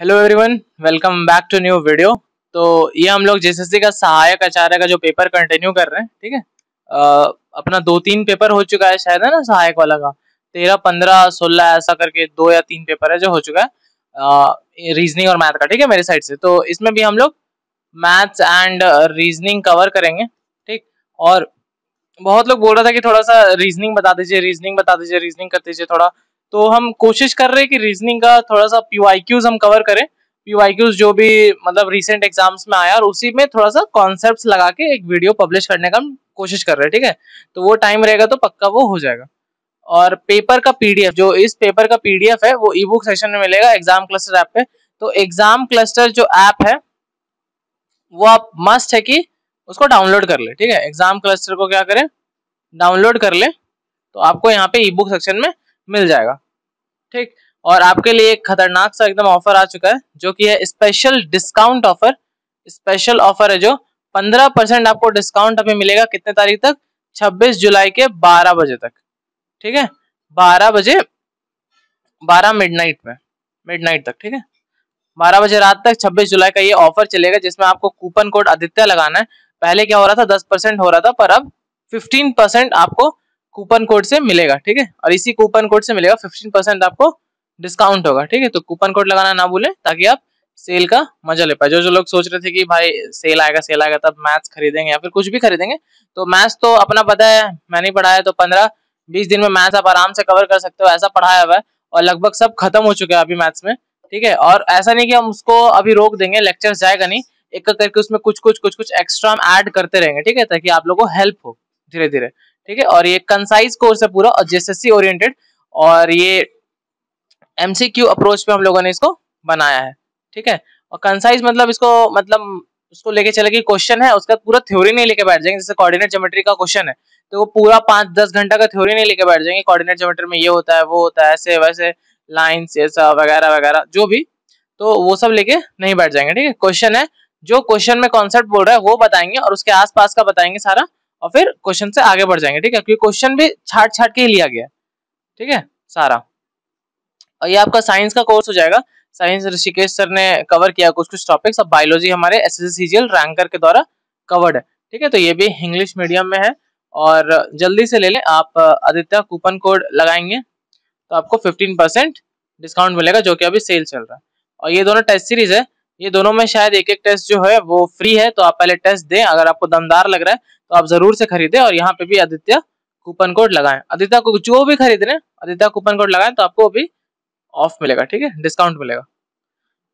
Hello everyone, welcome back to new video. तो ये हम लोग जेएसएससी का सहायक आचार्य का जो पेपर कंटिन्यू कर रहे हैं। ठीक है, अपना 2-3 पेपर हो चुका है शायद, है ना, सहायक वाला का 13, 15, 16 ऐसा करके 2 या 3 पेपर है जो हो चुका है रीजनिंग और मैथ का। ठीक है, मेरे साइड से तो इसमें भी हम लोग मैथ्स एंड रीजनिंग कवर करेंगे। ठीक, और बहुत लोग बोल रहा था कि थोड़ा सा रीजनिंग बता दीजिए, रीजनिंग बता दीजिए, रीजनिंग कर दीजिए थोड़ा। तो हम कोशिश कर रहे हैं कि रीजनिंग का थोड़ा सा पीवाईक्यूज हम कवर करें। पीवाईक्यूज जो भी मतलब रिसेंट एग्जाम्स में आया, और उसी में थोड़ा सा कॉन्सेप्ट्स लगा के एक वीडियो पब्लिश करने का हम कोशिश कर रहे हैं। ठीक है, तो वो टाइम रहेगा तो पक्का वो हो जाएगा। और पेपर का पीडीएफ, जो इस पेपर का पीडीएफ है वो ई बुक सेक्शन में मिलेगा एग्जाम क्लस्टर ऐप पे। तो एग्जाम क्लस्टर जो ऐप है वो आप मस्ट है कि उसको डाउनलोड कर ले। ठीक है, एग्जाम क्लस्टर को क्या करें, डाउनलोड कर ले, तो आपको यहाँ पे ई बुक सेक्शन में मिल जाएगा। ठीक, और आपके लिए एक खतरनाक सा एकदम ऑफर आ चुका है जो कि है special discount offer. Special offer है जो 15% आपको डिस्काउंट अभी मिलेगा। कितने तारीख तक? 26 जुलाई के 12 बजे तक। ठीक है, 12 बजे, 12 मिडनाइट तक। ठीक है, 12 बजे रात तक 26 जुलाई का ये ऑफर चलेगा, जिसमें आपको कूपन कोड आदित्य लगाना है। पहले क्या हो रहा था, 10% हो रहा था, पर अब 15% आपको कूपन कोड से मिलेगा। ठीक है, और इसी कूपन कोड से मिलेगा 15% आपको डिस्काउंट होगा। ठीक है, तो कूपन कोड लगाना ना भूलें ताकि आप सेल का मजा ले पाए। जो लोग सोच रहे थे कि भाई सेल आएगा तब मैथ्स खरीदेंगे या फिर कुछ भी खरीदेंगे, तो मैथ्स तो अपना पता है, मैंने पढ़ा है, तो 15-20 दिन में मैथ्स आप आराम से कवर कर सकते हो, ऐसा पढ़ाया हुआ है। और लगभग सब खत्म हो चुके हैं अभी मैथ्स में। ठीक है, और ऐसा नहीं कि हम उसको अभी रोक देंगे, लेक्चर जाएगा नहीं, एक करके उसमें कुछ कुछ एक्स्ट्रा हम ऐड करते रहेंगे। ठीक है, ताकि आप लोगों को हेल्प हो धीरे धीरे। ठीक है, और ये कंसाइज कोर्स है पूरा, और जेएसएससी ओरिएंटेड, और ये एमसीक्यू अप्रोच पे हम लोगों ने इसको बनाया है। ठीक है, और कंसाइज मतलब इसको मतलब उसको लेके चले कि क्वेश्चन है उसका पूरा थ्योरी नहीं लेके बैठ जाएंगे। जैसे कोऑर्डिनेट ज्योमेट्री का क्वेश्चन है तो वो पूरा 5-10 घंटा का थ्योरी नहीं लेके बैठ जाएंगे। कोऑर्डिनेट ज्योमेट्री में ये होता है, वो होता है, ऐसे वैसे लाइन्स ऐसा वगैरह वगैरह जो भी, तो वो सब लेके नहीं बैठ जाएंगे। ठीक है, क्वेश्चन है, जो क्वेश्चन में कॉन्सेप्ट बोल रहा है वो बताएंगे और उसके आसपास का बताएंगे सारा, और फिर क्वेश्चन से आगे बढ़ जाएंगे। ठीक है, क्योंकि क्वेश्चन भी छाट छाट के ही लिया गया है। ठीक है सारा, और ये आपका साइंस का कोर्स हो जाएगा। साइंस ऋषिकेश सर ने कवर किया कुछ कुछ टॉपिक्स। अब बायोलॉजी हमारे एसएससीजीएल रैंकर के द्वारा कवर्ड है। ठीक है, तो ये भी इंग्लिश मीडियम में है, और जल्दी से ले लें आप। आदित्य कूपन कोड लगाएंगे तो आपको 15% डिस्काउंट मिलेगा, जो कि अभी सेल चल रहा है। और ये दोनों टेस्ट सीरीज है, ये दोनों में शायद एक टेस्ट जो है वो फ्री है, तो आप पहले टेस्ट दें। अगर आपको दमदार लग रहा है तो आप जरूर से खरीदें, और यहाँ पे भी आदित्य कूपन कोड लगाएं। आदित्य को जो भी खरीद रहे हैं आदित्य कूपन कोड लगाएं तो आपको अभी ऑफ मिलेगा। ठीक है, डिस्काउंट मिलेगा।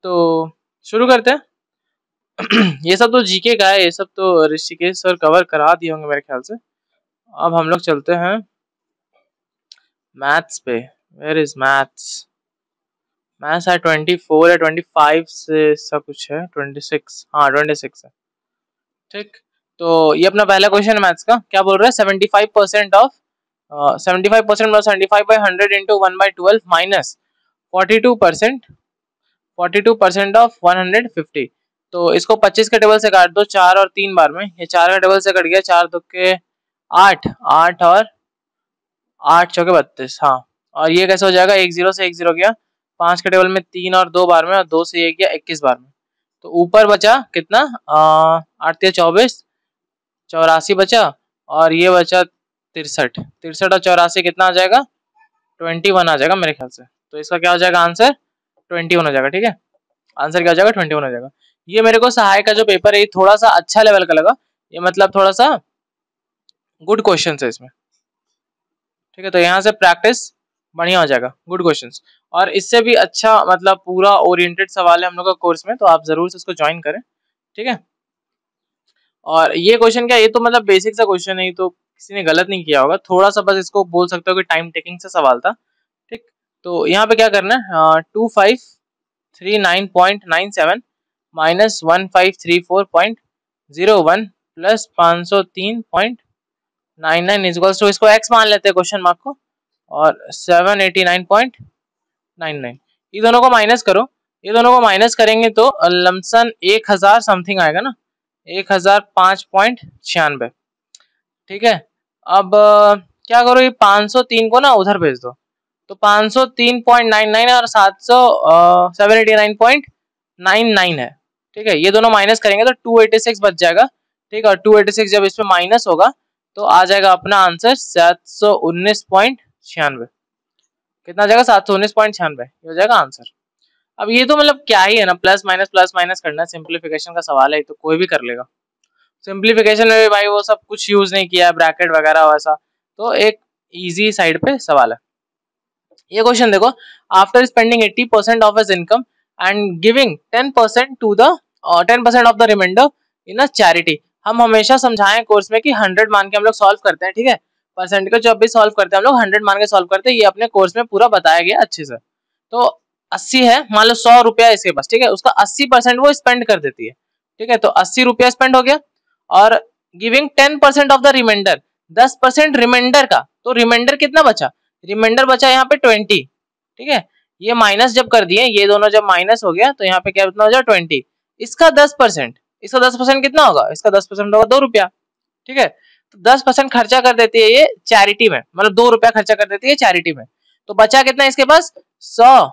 तो शुरू करते हैं। ये सब तो जीके का है, ये सब तो ऋषिकेश सर कवर करा दिए होंगे मेरे ख्याल से। अब हम लोग चलते हैं मैथ्स पे। Where is maths? मैथ्स है 24 या 25 से ऐसा कुछ है, 26, हाँ 26 है। ठीक, तो ये अपना पहला क्वेश्चन है मैथ्स का। क्या बोल रहा है? 75% ऑफ 75% मतलब 75/100 इंटू 1/12 माइनस 42% ऑफ 150। तो इसको 25 के टेबल से काट दो 4 और 3 बार में। ये 4 के टेबल से कट गया, 4 दुक्के 8, 8 और 8 चौके 32। हाँ, और ये कैसे हो जाएगा? 1 0 से 1 0 गया, 5 के टेबल में 3 और 2 बार में, और 2 से 1 गया 21 बार में। तो ऊपर बचा कितना? 8 या 24, 84 बचा, और ये बचा 63। 63 और 84 कितना आ जाएगा? 21 आ जाएगा मेरे ख्याल से। तो इसका क्या हो जाएगा आंसर? 21 हो जाएगा। ठीक है, आंसर क्या हो जाएगा? 21 हो जाएगा। ये मेरे को सहायक का जो पेपर है ये थोड़ा सा अच्छा लेवल का लगा, ये मतलब थोड़ा सा गुड क्वेश्चन है इसमें। ठीक है, तो यहाँ से प्रैक्टिस बढ़िया हो जाएगा, गुड क्वेश्चंस। और इससे भी अच्छा मतलब पूरा ओरिएंटेड सवाल है हम लोग का कोर्स में, तो आप जरूर से इसको ज्वाइन करें। ठीक है, और ये क्वेश्चन क्या, ये तो मतलब बेसिक सा क्वेश्चन है, ये तो किसी ने गलत नहीं किया होगा, थोड़ा सा बस इसको बोल सकते हो कि टाइम टेकिंग से सवाल था। ठीक, तो यहाँ पे क्या करना है, 2539.97 माइनस 1534.01 प्लस 503.99 इक्वल्स टू, इसको x मान लेते हैं क्वेश्चन मार्क को, और 789.99। ये दोनों को माइनस करो, ये दोनों को माइनस करेंगे तो लमसन 1000 समथिंग आएगा ना, 1005.96। ठीक है, अब क्या करो, ये 503 को ना उधर भेज दो, तो 503.99 और 789.99 99 है, ठीक है। ये दोनों माइनस करेंगे तो 286 बच जाएगा, ठीक है। और 286 जब इसमें माइनस होगा तो आ जाएगा अपना आंसर 719.96। कितना आ जाएगा? 719.96 हो जाएगा आंसर। अब ये तो मतलब क्या ही है ना, प्लस माइनस करना, सिंप्लीफिकेशन का सवाल है तो कोई भी कर लेगा। सिंप्लीफिकेशन में भी भाई वो सब कुछ यूज नहीं किया है, ब्रैकेट वगैरह वैसा, तो एक इजी साइड पे सवाल है। ये क्वेश्चन देखो, after spending 80% of his income and giving 10% of the reminder in a charity. हम हमेशा समझाएं कोर्स में कि 100 मान के हम लोग सॉल्व करते हैं, ठीक है। परसेंट को जब भी सॉल्व करते हैं हम लोग 100 मान के सॉल्व करते हैं, ये अपने कोर्स में पूरा बताया गया अच्छे से। तो 80 है, मान लो 100 रुपया इसके पास, ठीक है, उसका 80% वो स्पेंड कर देती है, ठीक है। तो 80 रुपया स्पेंड हो गया, और giving 10% of the reminder, 10% reminder का, तो रिमाइंडर कितना बचा? रिमाइंडर बचा यहाँ पे 20, ठीक है। ये माइनस जब कर दिए, ये दोनों जब माइनस हो गया तो यहाँ पे क्या कितना हो जाए 20, इसका 10%, इसका 10% कितना होगा? इसका 10% होगा 2 रुपया, ठीक है। तो 10% खर्चा कर देती है ये चैरिटी में, मतलब 2 रुपया खर्चा कर देती है चैरिटी में। तो बचा कितना इसके पास? 100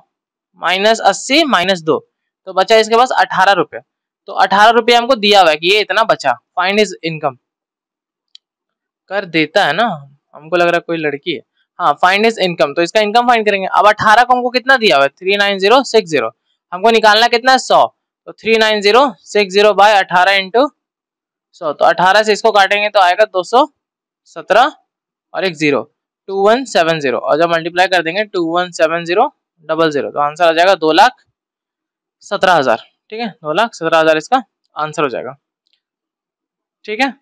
माइनस 80 माइनस 2, तो बचा इसके पास 18 रुपये। तो 18 रुपये हमको दिया हुआ है कि ये इतना बचा, फाइंड हिज इनकम। कर देता है ना, हमको लग रहा है कोई लड़की है। हाँ, फाइंड हिज इनकम, तो इसका इनकम फाइंड करेंगे। अब 18 को हमको कितना दिया हुआ है? 39060, हमको निकालना कितना है? 100। तो 39060 बाय 18 इंटू 100, तो 18 से इसको काटेंगे तो आएगा 217 और एक 0, 2170, और जब मल्टीप्लाई कर देंगे 217000, तो आंसर आ जाएगा 2,17,000, ठीक है। 2,17,000 इसका आंसर हो जाएगा, ठीक है।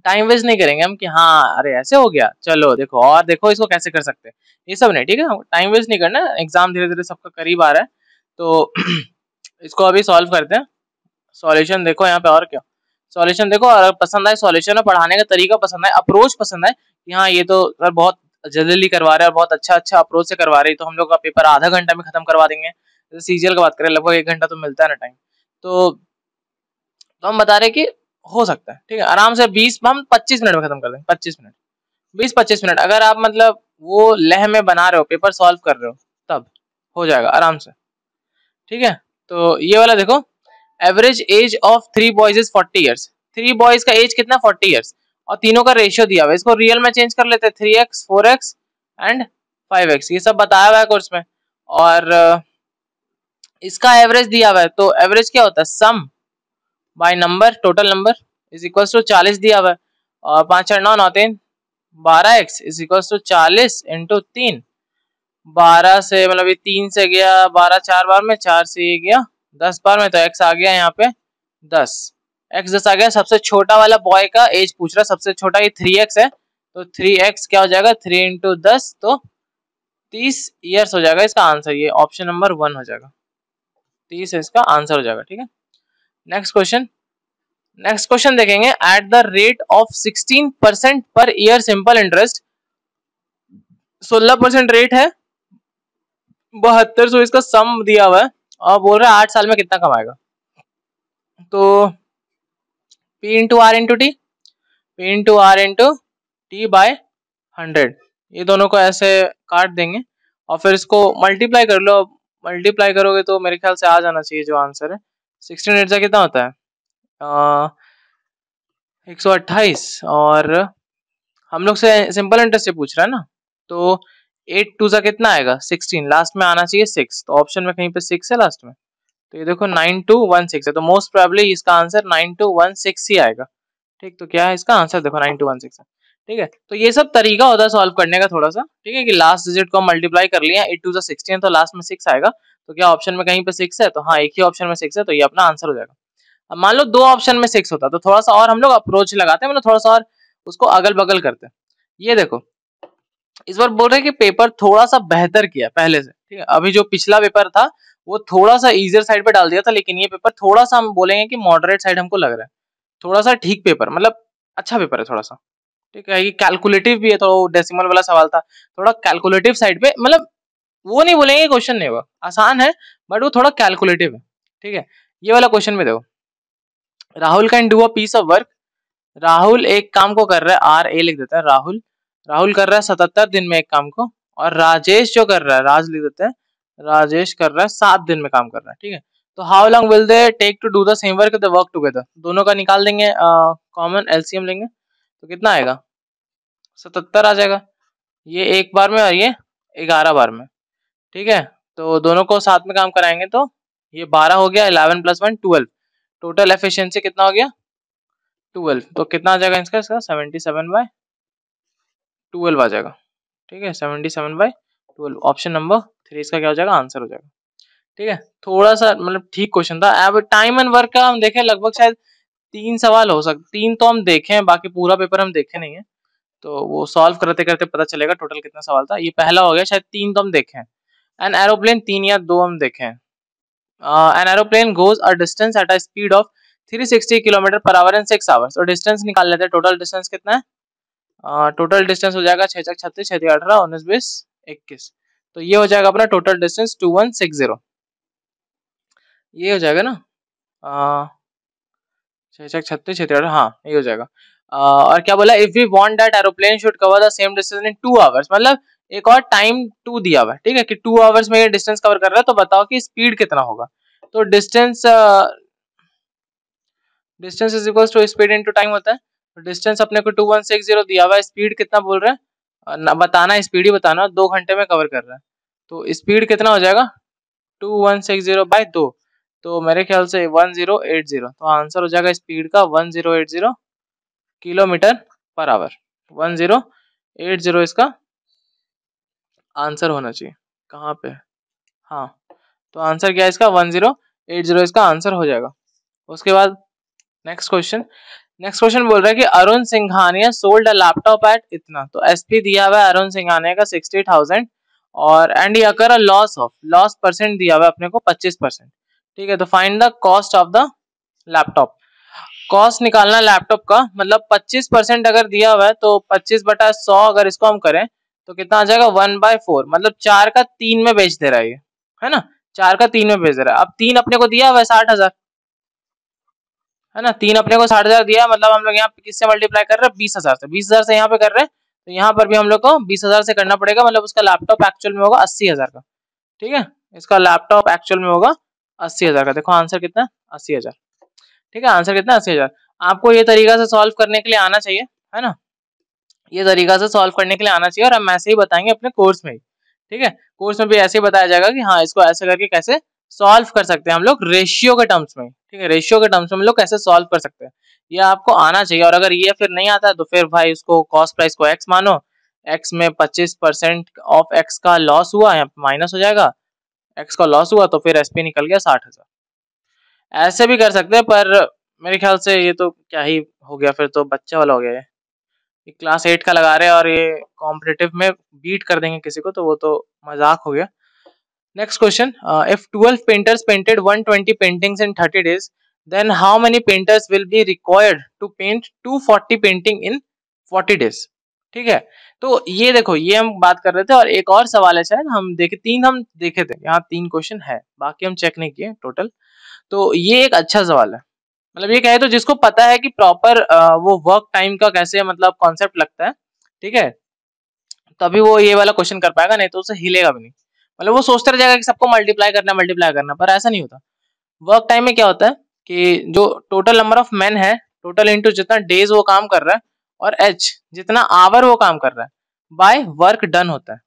टाइम वेस्ट नहीं करेंगे हम कि हाँ अरे ऐसे हो गया, चलो देखो और देखो इसको कैसे कर सकते हैं, ये सब नहीं, ठीक है। टाइम वेस्ट नहीं करना, एग्जाम धीरे धीरे सबका करीब आ रहा है, तो इसको अभी सॉल्व करते हैं। सॉल्यूशन देखो यहाँ पे, और क्या सॉल्यूशन देखो, और पसंद आए सॉल्यूशन और पढ़ाने का तरीका पसंद आए, अप्रोच पसंद आए कि हाँ ये तो सर बहुत जल्दी करवा रहे हैं और बहुत अच्छा अप्रोच से करवा रहे हैं, तो हम लोग का पेपर आधा घंटा में खत्म करवा देंगे। जैसे सीजीएल का बात करें, लगभग 1 घंटा तो मिलता है ना टाइम, तो हम बता रहे कि हो सकता है, ठीक है, आराम से 20 हम 25 मिनट में खत्म कर देंगे। 25 मिनट, 20-25 मिनट, अगर आप मतलब वो लह में बना रहे हो, पेपर सॉल्व कर रहे हो, तब हो जाएगा आराम से, ठीक है। तो ये वाला देखो, average age of 3 boys is 40 years. 3 boys का एज कितना? 40 ईयर्स, और तीनों का रेशियो दिया हुआ है। इसको रियल में चेंज कर लेते हैं, 3x 4x एंड 5x, ये सब बताया हुआ है कोर्स में। और इसका एवरेज दिया हुआ है, तो एवरेज क्या होता है? Sum by number, total number is equal to 40 दिया हुआ है, और 5 4 9 9 3 12x is equal to 40 into 3। 12 से मतलब ये 3 से गया, 12 4 बार में, 4 से ये गया 10 बार में, तो x आ गया यहाँ पे 10, x 10 आ गया। सबसे छोटा वाला बॉय का एज पूछ रहा है, सबसे छोटा ये 3x है, तो 3x क्या हो जाएगा? 3 इंटू 10, तो 30 ईयर्स हो जाएगा इसका आंसर। ये ऑप्शन नंबर 1 हो जाएगा, 30 इसका आंसर हो जाएगा, ठीक है। नेक्स्ट क्वेश्चन देखेंगे, at the rate of 16% per year simple interest, 16% rate है, 7200 इसका सम दिया हुआ है, और बोल रहा है 8 साल में कितना कमाएगा। तो P into R into T, P into R into T by 100, ये दोनों को ऐसे काट देंगे और फिर इसको मल्टीप्लाई कर लो। मल्टीप्लाई करोगे तो मेरे ख्याल से आ जाना चाहिए जो आंसर है। 16 8 कितना होता है? 128, और हम लोग से सिंपल इंटरेस्ट से पूछ रहा है ना, तो 8 2 कितना आएगा? 16, लास्ट में आना चाहिए 6, तो ऑप्शन में कहीं पे 6 है लास्ट में, तो ये देखो 9216 है, तो मोस्ट प्रोबेबली इसका आंसर 9216 ही आएगा, ठीक। तो क्या है इसका आंसर? देखो 9216 है, ठीक है। तो ये सब तरीका होता है सॉल्व करने का थोड़ा सा, ठीक है, कि लास्ट डिजिट को मल्टीप्लाई कर लिया, 8 2 16, तो लास्ट में 6 आएगा, तो क्या ऑप्शन में कहीं पे 6 है? तो हाँ, एक ही ऑप्शन में 6 है, तो ये अपना आंसर हो जाएगा। अब मान लो 2 ऑप्शन में 6 होता तो थोड़ा सा और हम लोग अप्रोच लगाते हैं, मतलब थोड़ा सा और उसको अगल बगल करते हैं। ये देखो, इस बार बोल रहे हैं कि पेपर थोड़ा सा बेहतर किया पहले से, ठीक है। अभी जो पिछला पेपर था वो थोड़ा सा इजियर साइड पे डाल दिया था, लेकिन ये पेपर थोड़ा सा हम बोलेंगे कि मॉडरेट साइड हमको लग रहा है, थोड़ा सा ठीक पेपर, मतलब अच्छा पेपर है थोड़ा सा, ठीक है। ये कैलकुलेटिव भी है, तो डेसिमल वाला सवाल था, थोड़ा कैलकुलेटिव साइड पे, मतलब वो नहीं बोलेंगे क्वेश्चन नहीं हुआ, आसान है बट वो थोड़ा कैलकुलेटिव है, ठीक है। ये वाला क्वेश्चन में देखो, Rahul can do a piece of work, Rahul एक काम को कर रहा है, आर ए लिख देता है, राहुल कर रहा है 77 दिन में एक काम को, और राजेश जो कर रहा है, राज लिख देते हैं, राजेश कर रहा है 7 दिन में काम कर रहा है, ठीक है। तो how long will they take to do the same work the work together, दोनों का निकाल देंगे, कॉमन एलसीएम लेंगे तो कितना आएगा 77 आ जाएगा, ये एक बार में और ये 11 बार में। ठीक है, तो दोनों को साथ में काम कराएंगे तो ये 12 हो गया, 11 + 1 12, टोटल एफिशिएंसी कितना हो गया 12, तो कितना आ जाएगा इसका 77/12 आ जाएगा। ठीक है, 77/12, ऑप्शन नंबर 3 इसका क्या हो जाएगा आंसर हो जाएगा। ठीक है, थोड़ा सा मतलब ठीक क्वेश्चन था। अब टाइम एंड वर्क का हम देखें, लगभग शायद 3 सवाल हो सकते, 3 तो हम देखे हैं, बाकी पूरा पेपर हम देखे नहीं है, तो वो सॉल्व करते करते पता चलेगा टोटल कितना सवाल था। ये पहला हो गया, शायद 3 तो हम देखे हैं। एन एरोप्लेन 3 या 2 हम देखे हैं। An aeroplane goes a distance at a speed of 360 km/h in 6 hours, तो डिस्टेंस निकाल लेते हैं, टोटल डिस्टेंस कितना है, टोटल डिस्टेंस हो जाएगा 6 × 36 6 × 18 19 20 21, तो ये हो जाएगा अपना टोटल डिस्टेंस 2160, ये हो जाएगा ना 6 × 36 6 × 18, हाँ ये हो जाएगा। और क्या बोला, if we want that aeroplane should cover the same distance in 2 hours, मतलब एक और टाइम 2 दिया हुआ है। ठीक है, कि 2 आवर्स में ये डिस्टेंस कवर कर रहा है, तो बताओ कि स्पीड कितना होगा। तो distance is equal to speed into time होता है, तो डिस्टेंस अपने को 2160 दिया हुआ है, स्पीड कितना बोल रहे हैं, बताना स्पीड ही बताना, 2 घंटे में कवर कर रहा है, तो स्पीड कितना हो जाएगा 2160/2, तो मेरे ख्याल से 1080, तो आंसर हो जाएगा स्पीड का 1080 km/h, 1080 इसका आंसर होना चाहिए। कहाँ पे, हाँ, तो आंसर क्या है इसका 1080 इसका आंसर हो जाएगा। उसके बाद नेक्स्ट क्वेश्चन बोल रहा है कि Arun Singhania sold a laptop at इतना, तो एसपी दिया हुआ है अरुण सिंघानिया का 60,000 और एंड ये अकर लॉस परसेंट दिया हुआ है अपने को 25%। ठीक है, तो find the cost of the laptop, cost निकालना लैपटॉप का, मतलब 25% अगर दिया हुआ है तो 25/100 अगर इसको हम करें तो कितना आ जाएगा 1/4, मतलब 4 का 3 में बेच दे रहा है ये, है ना, 4 का 3 में बेच दे रहा है। अब 3 अपने को दिया हुआ है 60,000, है ना, 3 अपने को 60,000 दिया, मतलब हम लोग यहाँ पे किससे मल्टीप्लाई कर रहे हैं 20,000 से, 20,000 से यहाँ पे कर रहे हैं, तो यहाँ पर भी हम लोग को 20,000 से करना पड़ेगा, मतलब उसका लैपटॉप एक्चुअल में होगा 80,000 का। ठीक है, इसका लैपटॉप एक्चुअल में होगा 80,000 का, देखो आंसर कितना है 80,000। ठीक है, आंसर कितना 80,000। आपको ये तरीका से सॉल्व करने के लिए आना चाहिए, है ना, ये तरीका से सॉल्व करने के लिए आना चाहिए, और हम ऐसे ही बताएंगे अपने कोर्स में ही। ठीक है, कोर्स में भी ऐसे ही बताया जाएगा कि हाँ इसको ऐसे करके कैसे सॉल्व कर सकते हैं हम लोग रेशियो के टर्म्स में। ठीक है, रेशियो के टर्म्स में हम लोग कैसे सॉल्व कर सकते हैं, ये आपको आना चाहिए। और अगर ये फिर नहीं आता है तो फिर भाई उसको कॉस्ट प्राइस को एक्स मानो, एक्स में 25% ऑफ एक्स का लॉस हुआ, यहाँ पे माइनस हो जाएगा, एक्स का लॉस हुआ तो फिर एसपी निकल गया 60,000। ऐसे भी कर सकते हैं, पर मेरे ख्याल से ये तो क्या ही हो गया, फिर तो बच्चा वाला हो गया ये क्लास 8 का लगा रहे हैं और ये कॉम्पिटिटिव में बीट कर देंगे किसी को, तो वो तो मजाक हो गया। Next question, if 12 painters painted 120 paintings in 30 days, then how many painters will be required to paint 240 painting in 40 days? ठीक है, तो ये देखो ये हम बात कर रहे थे, और एक और सवाल है शायद हम देखे, 3 हम देखे थे, यहाँ 3 क्वेश्चन है, बाकी हम चेक नहीं किए टोटल। तो ये एक अच्छा सवाल है, मतलब ये कहे तो जिसको पता है कि प्रॉपर वो वर्क टाइम का कैसे मतलब कॉन्सेप्ट लगता है, ठीक है, तभी वो ये वाला क्वेश्चन कर पाएगा, नहीं तो उसे हिलेगा भी नहीं। मतलब वो सोचते रह जाएगा कि सबको मल्टीप्लाई करना, पर ऐसा नहीं होता। वर्क टाइम में क्या होता है कि जो टोटल नंबर ऑफ मैन है, टोटल इंटू जितना डेज वो काम कर रहा है, और एच जितना आवर वो काम कर रहा है, बाय वर्क डन होता है।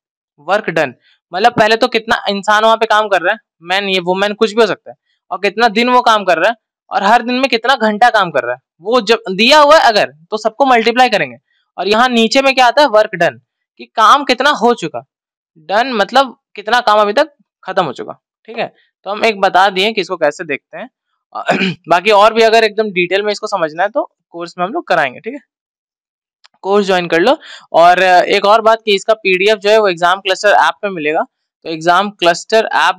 वर्क डन मतलब पहले तो कितना इंसान वहां पे काम कर रहा है, मैन ये वुमेन कुछ भी हो सकता है, और कितना दिन वो काम कर रहा है, और हर दिन में कितना घंटा काम कर रहा है, वो जब दिया हुआ है अगर तो सबको मल्टीप्लाई करेंगे। और यहाँ नीचे में क्या आता है वर्क डन, कि काम कितना हो चुका, डन मतलब कितना काम अभी तक खत्म हो चुका। ठीक है, तो हम एक बता दिए कि इसको कैसे देखते हैं। बाकी और भी अगर एकदम डिटेल में इसको समझना है तो कोर्स में हम लोग कराएंगे। ठीक है, कोर्स ज्वाइन कर लो। और एक और बात कि इसका पीडीएफ जो है वो एग्जाम क्लस्टर ऐप पे मिलेगा, तो एग्जाम क्लस्टर ऐप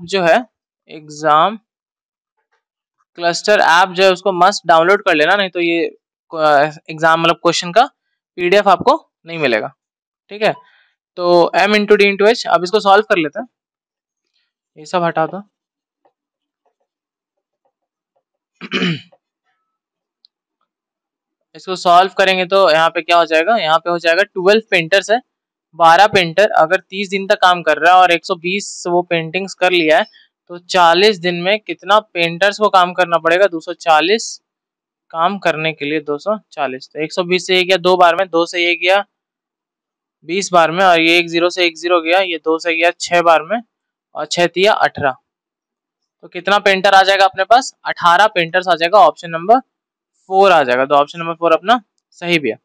जो है उसको मस्ट डाउनलोड कर लेना, नहीं तो ये एग्जाम मतलब क्वेश्चन का पीडीएफ आपको नहीं मिलेगा। ठीक है, तो m into D into H, अब इसको सॉल्व कर लेते हैं, ये सब हटा दो। इसको सॉल्व करेंगे तो यहाँ पे क्या हो जाएगा, यहाँ पे हो जाएगा 12 पेंटर्स है, 12 पेंटर अगर 30 दिन तक काम कर रहा है और 120 वो पेंटिंग्स कर लिया है, तो 40 दिन में कितना पेंटर्स को काम करना पड़ेगा? 240 काम करने के लिए 240, तो 120 से ये गया 2 बार में, 2 से ये गया 20 बार में, और ये 1 0 से 1 0 गया, ये 2 से गया 6 बार में, और 6 तिया 18। तो कितना पेंटर आ जाएगा अपने पास? 18 पेंटर्स आ जाएगा। ऑप्शन नंबर 4 आ जाएगा। तो ऑप्शन नंबर 4 अपना सही भी है।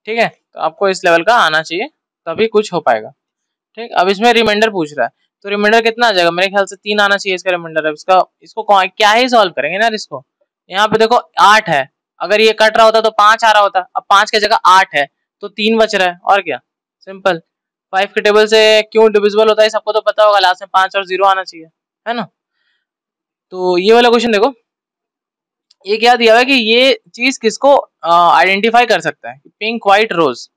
ठीक है, तो आपको इस लेवल का आना चाहिए तभी कुछ हो पाएगा। ठीक, अब इसमें रिमाइंडर पूछ रहा है, तो रिमाइंडर कितना आ जाएगा? मेरे ख्याल से 3 आना चाहिए इसका रिमाइंडर। अब इसको क्या ही सॉल्व करेंगे ना इसको। यहाँ पे देखो 8 है, अगर ये कट रहा होता तो 5 आ रहा होता, अब 5 की जगह 8 है तो 3 बच रहा है, और क्या, सिंपल। 5 के टेबल से क्यों डिविजिबल होता है सबको तो पता होगा, लास्ट में 5 और 0 आना चाहिए, है ना। तो ये वाला क्वेश्चन देखो, ये क्या दिया हुआ है कि ये चीज किसको आइडेंटिफाई कर सकता है? पिंक व्हाइट रोज,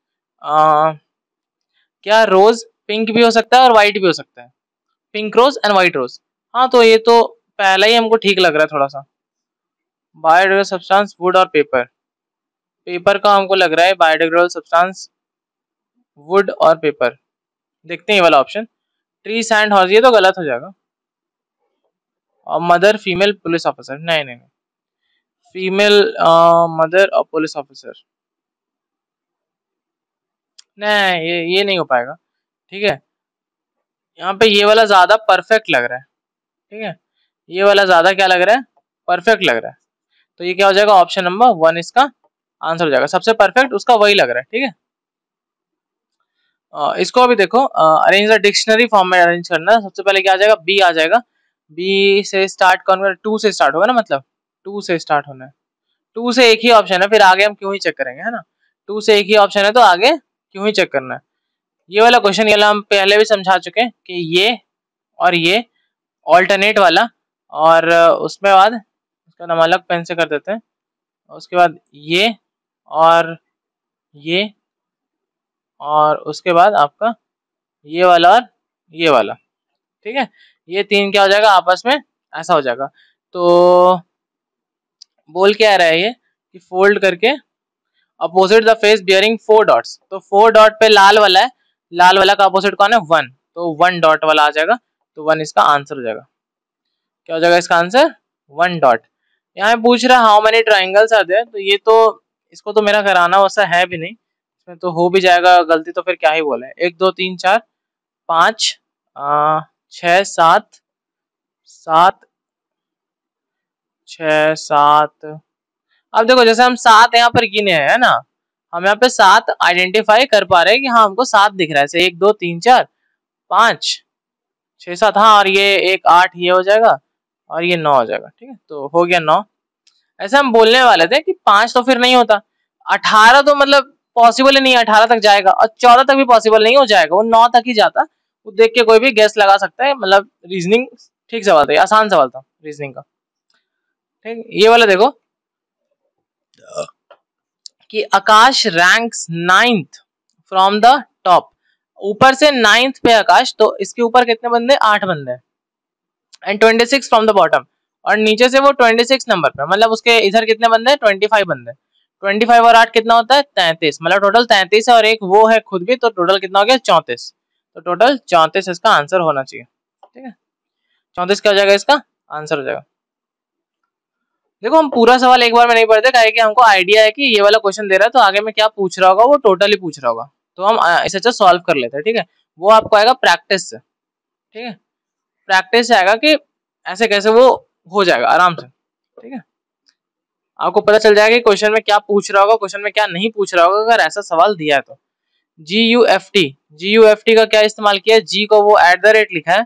क्या रोज पिंक भी हो सकता है और व्हाइट भी हो सकता है? पिंक रोज एंड व्हाइट रोज। हाँ, तो ये तो पहला ही हमको ठीक लग रहा है थोड़ा सा। बायोडिग्रेडेबल सब्सटेंस वुड और पेपर, पेपर का हमको लग रहा है बायोडिग्रेडेबल सब्सटेंस वुड और पेपर। देखते हैं ये वाला ऑप्शन, ट्री सैंड हॉर्स, ये तो गलत हो जाएगा। और मदर फीमेल पुलिस ऑफिसर, नहीं नहीं नहीं, फीमेल मदर और पुलिस ऑफिसर, नहीं ये नहीं हो पाएगा। ठीक है, यहाँ पे ये वाला ज्यादा परफेक्ट लग रहा है। ठीक है, ये वाला ज्यादा क्या लग रहा है? परफेक्ट लग रहा है। तो ये क्या हो जाएगा? ऑप्शन नंबर 1 इसका आंसर हो जाएगा। सबसे परफेक्ट उसका वही लग रहा है। ठीक है, इसको अभी देखो, अरेंज द डिक्शनरी फॉर्म में अरेंज करना है। सबसे पहले क्या आ जाएगा? बी आ जाएगा। बी से स्टार्ट कौन कर, 2 से स्टार्ट होगा ना, मतलब 2 से स्टार्ट होना है। 2 से एक ही ऑप्शन है, फिर आगे हम क्यों ही चेक करेंगे, है ना। 2 से एक ही ऑप्शन है तो आगे क्यों ही चेक करना है। ये वाला क्वेश्चन, ये वाला हम पहले भी समझा चुके हैं कि ये और ये ऑल्टरनेट वाला, और उसमें बाद उसका नाम अलग पेन से कर देते हैं, उसके बाद ये और ये, और उसके बाद आपका ये वाला और ये वाला। ठीक है, ये 3 क्या हो जाएगा आपस में, ऐसा हो जाएगा। तो बोल क्या रहा है ये कि फोल्ड करके opposite the face bearing 4 dots, तो 4 डॉट पे लाल वाला है, लाल वाला का अपोजिट कौन है? 1, तो 1 डॉट वाला आ जाएगा। तो 1 इसका आंसर हो जाएगा। क्या हो जाएगा इसका आंसर? 1 डॉट। यहाँ पूछ रहा है how many triangles are there, तो ये तो इसको तो मेरा कराना वैसा है भी नहीं, इसमें तो हो भी जाएगा गलती, तो फिर क्या ही बोले। 1 2 3 4 5 6 7 7 6 7। अब देखो जैसे हम 7 यहाँ पर गिने हैं, है ना, हम यहाँ पे 7 आइडेंटिफाई कर पा रहे हैं कि हाँ हमको 7 दिख रहा है। 1 2 3 4 5 6 7, हाँ, और ये 1 8 ये हो जाएगा, और ये 9 हो जाएगा। ठीक है, तो हो गया 9। ऐसे हम बोलने वाले थे कि 5 तो फिर नहीं होता, 18 तो मतलब पॉसिबल ही नहीं, 18 तक जाएगा, और 14 तक भी पॉसिबल नहीं हो जाएगा, वो 9 तक ही जाता। वो देख के कोई भी गेस लगा सकता है, मतलब रीजनिंग ठीक सवाल था, आसान सवाल था रीजनिंग का। ठीक, ये वाला देखो कि Akash ranks 9th from the top, ऊपर से 9th पे आकाश, तो इसके ऊपर कितने बंदे? 8 बंदे, एंड 26 फ्रॉम द बॉटम, और नीचे से वो 26 नंबर पे, मतलब उसके इधर कितने बंदे हैं? 25 बंदे। 25 और 8 कितना होता है? 33, मतलब टोटल 33 है, और एक वो है खुद भी, तो टोटल कितना हो गया? 34। तो टोटल 34 इसका आंसर होना चाहिए। ठीक है, 34 क्या हो जाएगा इसका आंसर हो जाएगा। देखो हम पूरा सवाल एक बार में नहीं पढ़ते, काहे कि हमको आइडिया है कि ये वाला क्वेश्चन दे रहा है तो आगे में क्या पूछ रहा होगा, वो टोटली पूछ रहा होगा, तो हम इसे अच्छा सॉल्व कर लेते हैं। ठीक है, वो आपको आएगा प्रैक्टिस से। ठीक है, प्रैक्टिस से आएगा कि ऐसे कैसे वो हो जाएगा आराम से। ठीक है, आपको पता चल जाएगा कि क्वेश्चन में क्या पूछ रहा होगा, क्वेश्चन में क्या नहीं पूछ रहा होगा, अगर ऐसा सवाल दिया है तो। GUFT का क्या इस्तेमाल किया है? G को वो @ लिखा है,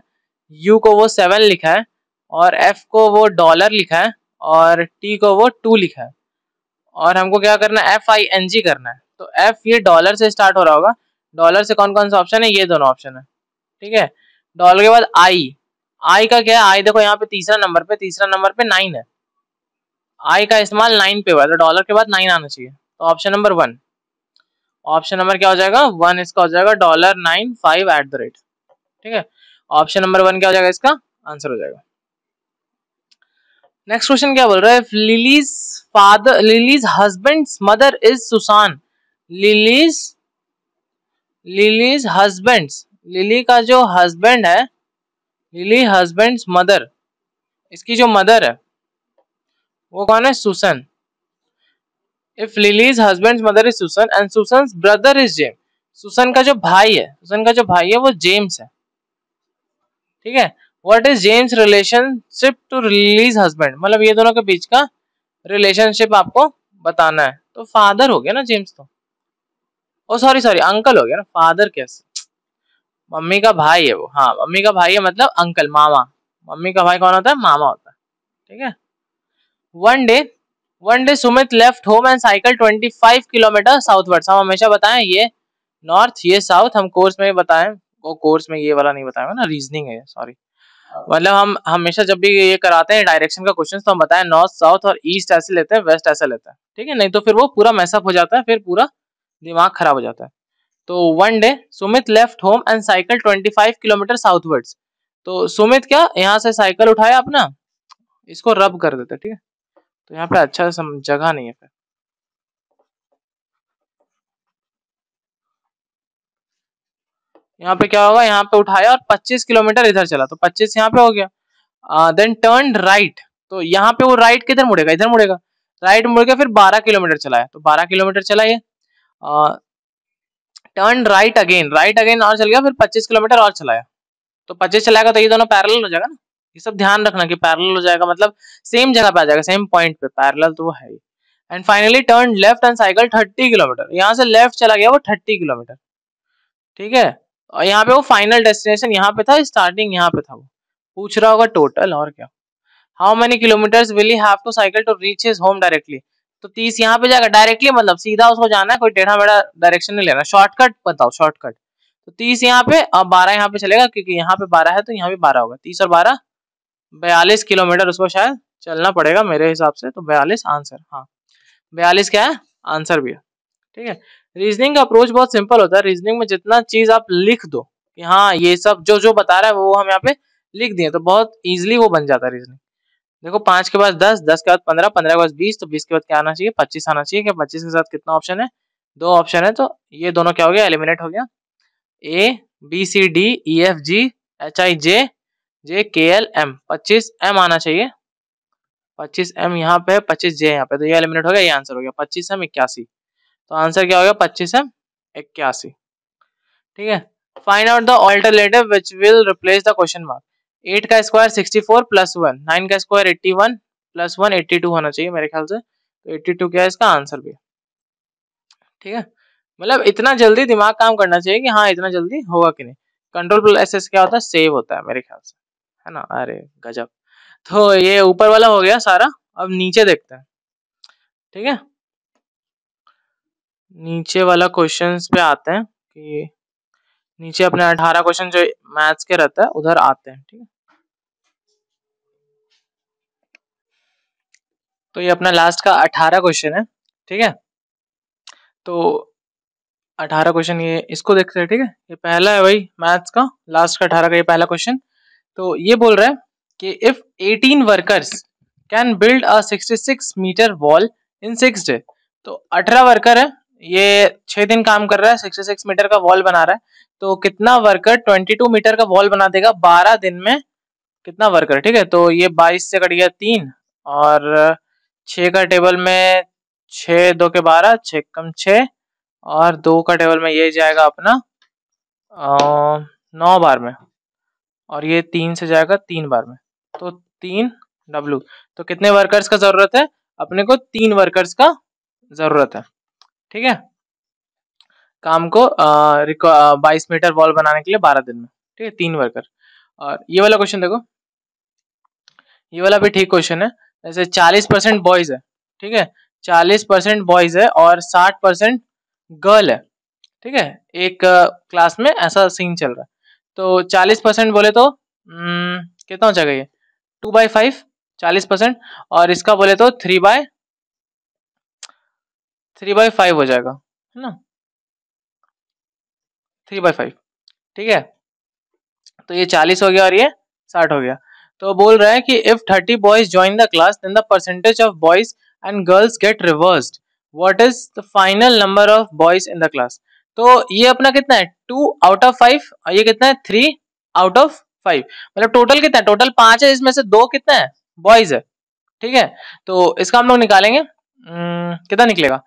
U को वो 7 लिखा है, और F को वो डॉलर लिखा है, और T को वो 2 लिखा है, और हमको क्या करना है? FING करना है। तो F ये डॉलर से स्टार्ट हो रहा होगा, डॉलर से कौन कौन सा ऑप्शन है? ये दोनों ऑप्शन है। ठीक है, डॉलर के बाद I का क्या है? I देखो यहाँ पे तीसरा नंबर पे 9 है, I का इस्तेमाल 9 पे हुआ है, तो डॉलर के बाद 9 आना चाहिए, तो ऑप्शन नंबर 1। ऑप्शन नंबर क्या हो जाएगा? 1 इसका हो जाएगा $9.5 @ ठीक है, ऑप्शन नंबर 1 क्या हो जाएगा इसका आंसर हो जाएगा। नेक्स्ट क्वेश्चन क्या बोल रहा है? Lily's husband's mother is Susan. Lily's husband's, Lily का जो हस्बैंड है लिली हस्बैंड्स मदर, इसकी जो मदर है वो कौन है? Susan. If Lily's husband's mother is Susan and Susan's brother is James, Susan का जो भाई है, सुसन का जो भाई है वो जेम्स है, ठीक है। What is James relationship to Lily's husband, मतलब ये दोनों के बीच का रिलेशनशिप आपको बताना है। तो फादर हो गया ना जेम्स तो, ओ सॉरी सॉरी अंकल हो गया ना, फादर कैसे, मम्मी का भाई है वो, हाँ मम्मी का भाई है मतलब अंकल, मामा। मम्मी का भाई कौन होता है? मामा होता है, ठीक है। One day, one day Sumit left home and cycle 25 kilometre southwards, हम हमेशा बताएं ये नॉर्थ ये साउथ, हम कोर्स में बताएं, वो कोर्स में ये वाला नहीं बताएंगे ना, रीजनिंग है सॉरी। मतलब हम हमेशा जब भी ये कराते हैं डायरेक्शन का क्वेश्चन तो हम बताएं नॉर्थ साउथ और ईस्ट ऐसे लेते हैं, वेस्ट ऐसे लेते हैं, ठीक है, नहीं तो फिर वो पूरा मैसअप हो जाता है, फिर पूरा दिमाग खराब हो जाता है। तो one day Sumit left home and cycle 25 kilometre southwards, तो सुमित क्या यहाँ से साइकिल उठाया अपना, इसको रब कर देते, ठीक है, तो यहाँ पे अच्छा जगह नहीं है फिर। यहाँ पे क्या होगा, यहाँ पे उठाया और 25 किलोमीटर इधर चला, तो 25 यहाँ पे हो गया। देन टर्न राइट, तो यहाँ पे वो राइट किधर मुड़ेगा? इधर मुड़ेगा, राइट मुड़ के फिर 12 किलोमीटर चलाया, तो 12 किलोमीटर चलाइए। टर्न राइट अगेन और चल गया, फिर 25 किलोमीटर और चलाया, तो 25 चलाएगा तो ये दोनों पैरेलल हो जाएगा ना, ये सब ध्यान रखना कि पैरेलल हो जाएगा, मतलब सेम जगह पे आ जाएगा, सेम पॉइंट पे, पैरेलल तो वो है ही। And finally turn left and cycle 30 kilometre, यहाँ से लेफ्ट चला गया वो 30 किलोमीटर, ठीक है। और यहाँ पे वो फाइनल डेस्टिनेशन यहाँ पे था, स्टार्टिंग यहाँ पे था, वो पूछ रहा होगा टोटल और क्या। How many kilometres will he have to cycle to reach his home directly, तो 30 यहाँ पे जाएगा डायरेक्टली, मतलब सीधा उसको जाना है, कोई टेढ़ा मेढ़ा डायरेक्शन नहीं लेना, शॉर्टकट बताओ शॉर्टकट। तो 30 यहाँ पे और 12 यहाँ पे चलेगा, क्योंकि यहाँ पे 12 है तो यहाँ भी 12 होगा, 30 और 12 42 किलोमीटर उसको शायद चलना पड़ेगा मेरे हिसाब से, तो 42 आंसर, हाँ 42 क्या है आंसर भी है, ठीक है। रीजनिंग का अप्रोच बहुत सिंपल होता है, रीजनिंग में जितना चीज आप लिख दो कि हाँ ये सब जो जो बता रहा है वो हम यहाँ पे लिख दिए, तो बहुत इजीली वो बन जाता है रीजनिंग। देखो 5 के बाद 10, 10 के बाद 15, 15 के बाद 20, तो 20 के बाद क्या आना चाहिए? 25 आना चाहिए, क्या 25 के साथ कितना ऑप्शन है? 2 ऑप्शन है, तो ये दोनों क्या हो गया? एलिमिनेट हो गया। A B C D E F G H I J J K L M, 25 M आना चाहिए, 25 एम यहाँ पे, 25 जे यहाँ पे, तो ये एलिमिनेट हो गया, ये आंसर हो गया 25 एम 81, तो आंसर क्या हो गया? 25 एम 81, ठीक है। Find out the alternative which will replace the question mark, 8 का स्क्वायर 64 प्लस 1, 9 का स्क्वायर 81 प्लस 1 82 होना चाहिए मेरे ख्याल से, तो 82 क्या है इसका आंसर भी, ठीक है। मतलब इतना जल्दी दिमाग काम करना चाहिए कि हाँ इतना जल्दी होगा कि नहीं। कंट्रोल प्लस एस क्या होता है? सेव होता है मेरे ख्याल से, है ना, अरे गजब। तो ये ऊपर वाला हो गया सारा, अब नीचे देखते हैं, ठीक है। नीचे वाला क्वेश्चंस पे आते हैं कि नीचे अपने 18 क्वेश्चन जो मैथ्स के रहता है उधर आते हैं, ठीक है। तो ये अपना लास्ट का 18 क्वेश्चन है, ठीक है। तो 18 क्वेश्चन ये इसको देखते हैं, ठीक है। ये पहला है वही मैथ्स का लास्ट का 18 का ये पहला क्वेश्चन। तो ये बोल रहा है कि if 18 workers can build a 66 metre wall in 6 day, तो 18 वर्कर है, ये 6 दिन काम कर रहा है, 66 मीटर का वॉल बना रहा है, तो कितना वर्कर 22 मीटर का वॉल बना देगा 12 दिन में? कितना वर्कर, ठीक है। तो ये 22 से कट गया 3, और 6 का टेबल में 6 2 के 12, 6 कम 6, और 2 का टेबल में ये जाएगा अपना 9 बार में, और ये 3 से जाएगा 3 बार में, तो 3 डब्लू, तो कितने वर्कर्स का जरूरत है? अपने को 3 वर्कर्स का जरूरत है, ठीक है। काम को 22 मीटर वॉल बनाने के लिए 12 दिन में, ठीक है, 3 वर्कर। और ये वाला क्वेश्चन देखो, ये वाला भी ठीक क्वेश्चन है। जैसे 40% बॉयज है, ठीक है, 40% बॉयज है और 60% गर्ल है, ठीक है, एक क्लास में ऐसा सीन चल रहा है। तो 40% बोले तो कितना हो जाएगा? ये 2/5 40%, और इसका बोले तो 3/5 हो जाएगा, है ना, 3/5, ठीक है। तो ये 40 हो गया और ये 60 हो गया। तो बोल रहा है कि if 30 boys join the class then the percentage of boys and girls get reversed, what is the final number of boys in the class? तो ये अपना कितना है 2/5, और ये कितना है 3/5, 5, मतलब टोटल कितना है, टोटल 5 है, इसमें से 2 कितना है, बॉयज है, ठीक है। तो इसका हम लोग निकालेंगे, कितना निकलेगा,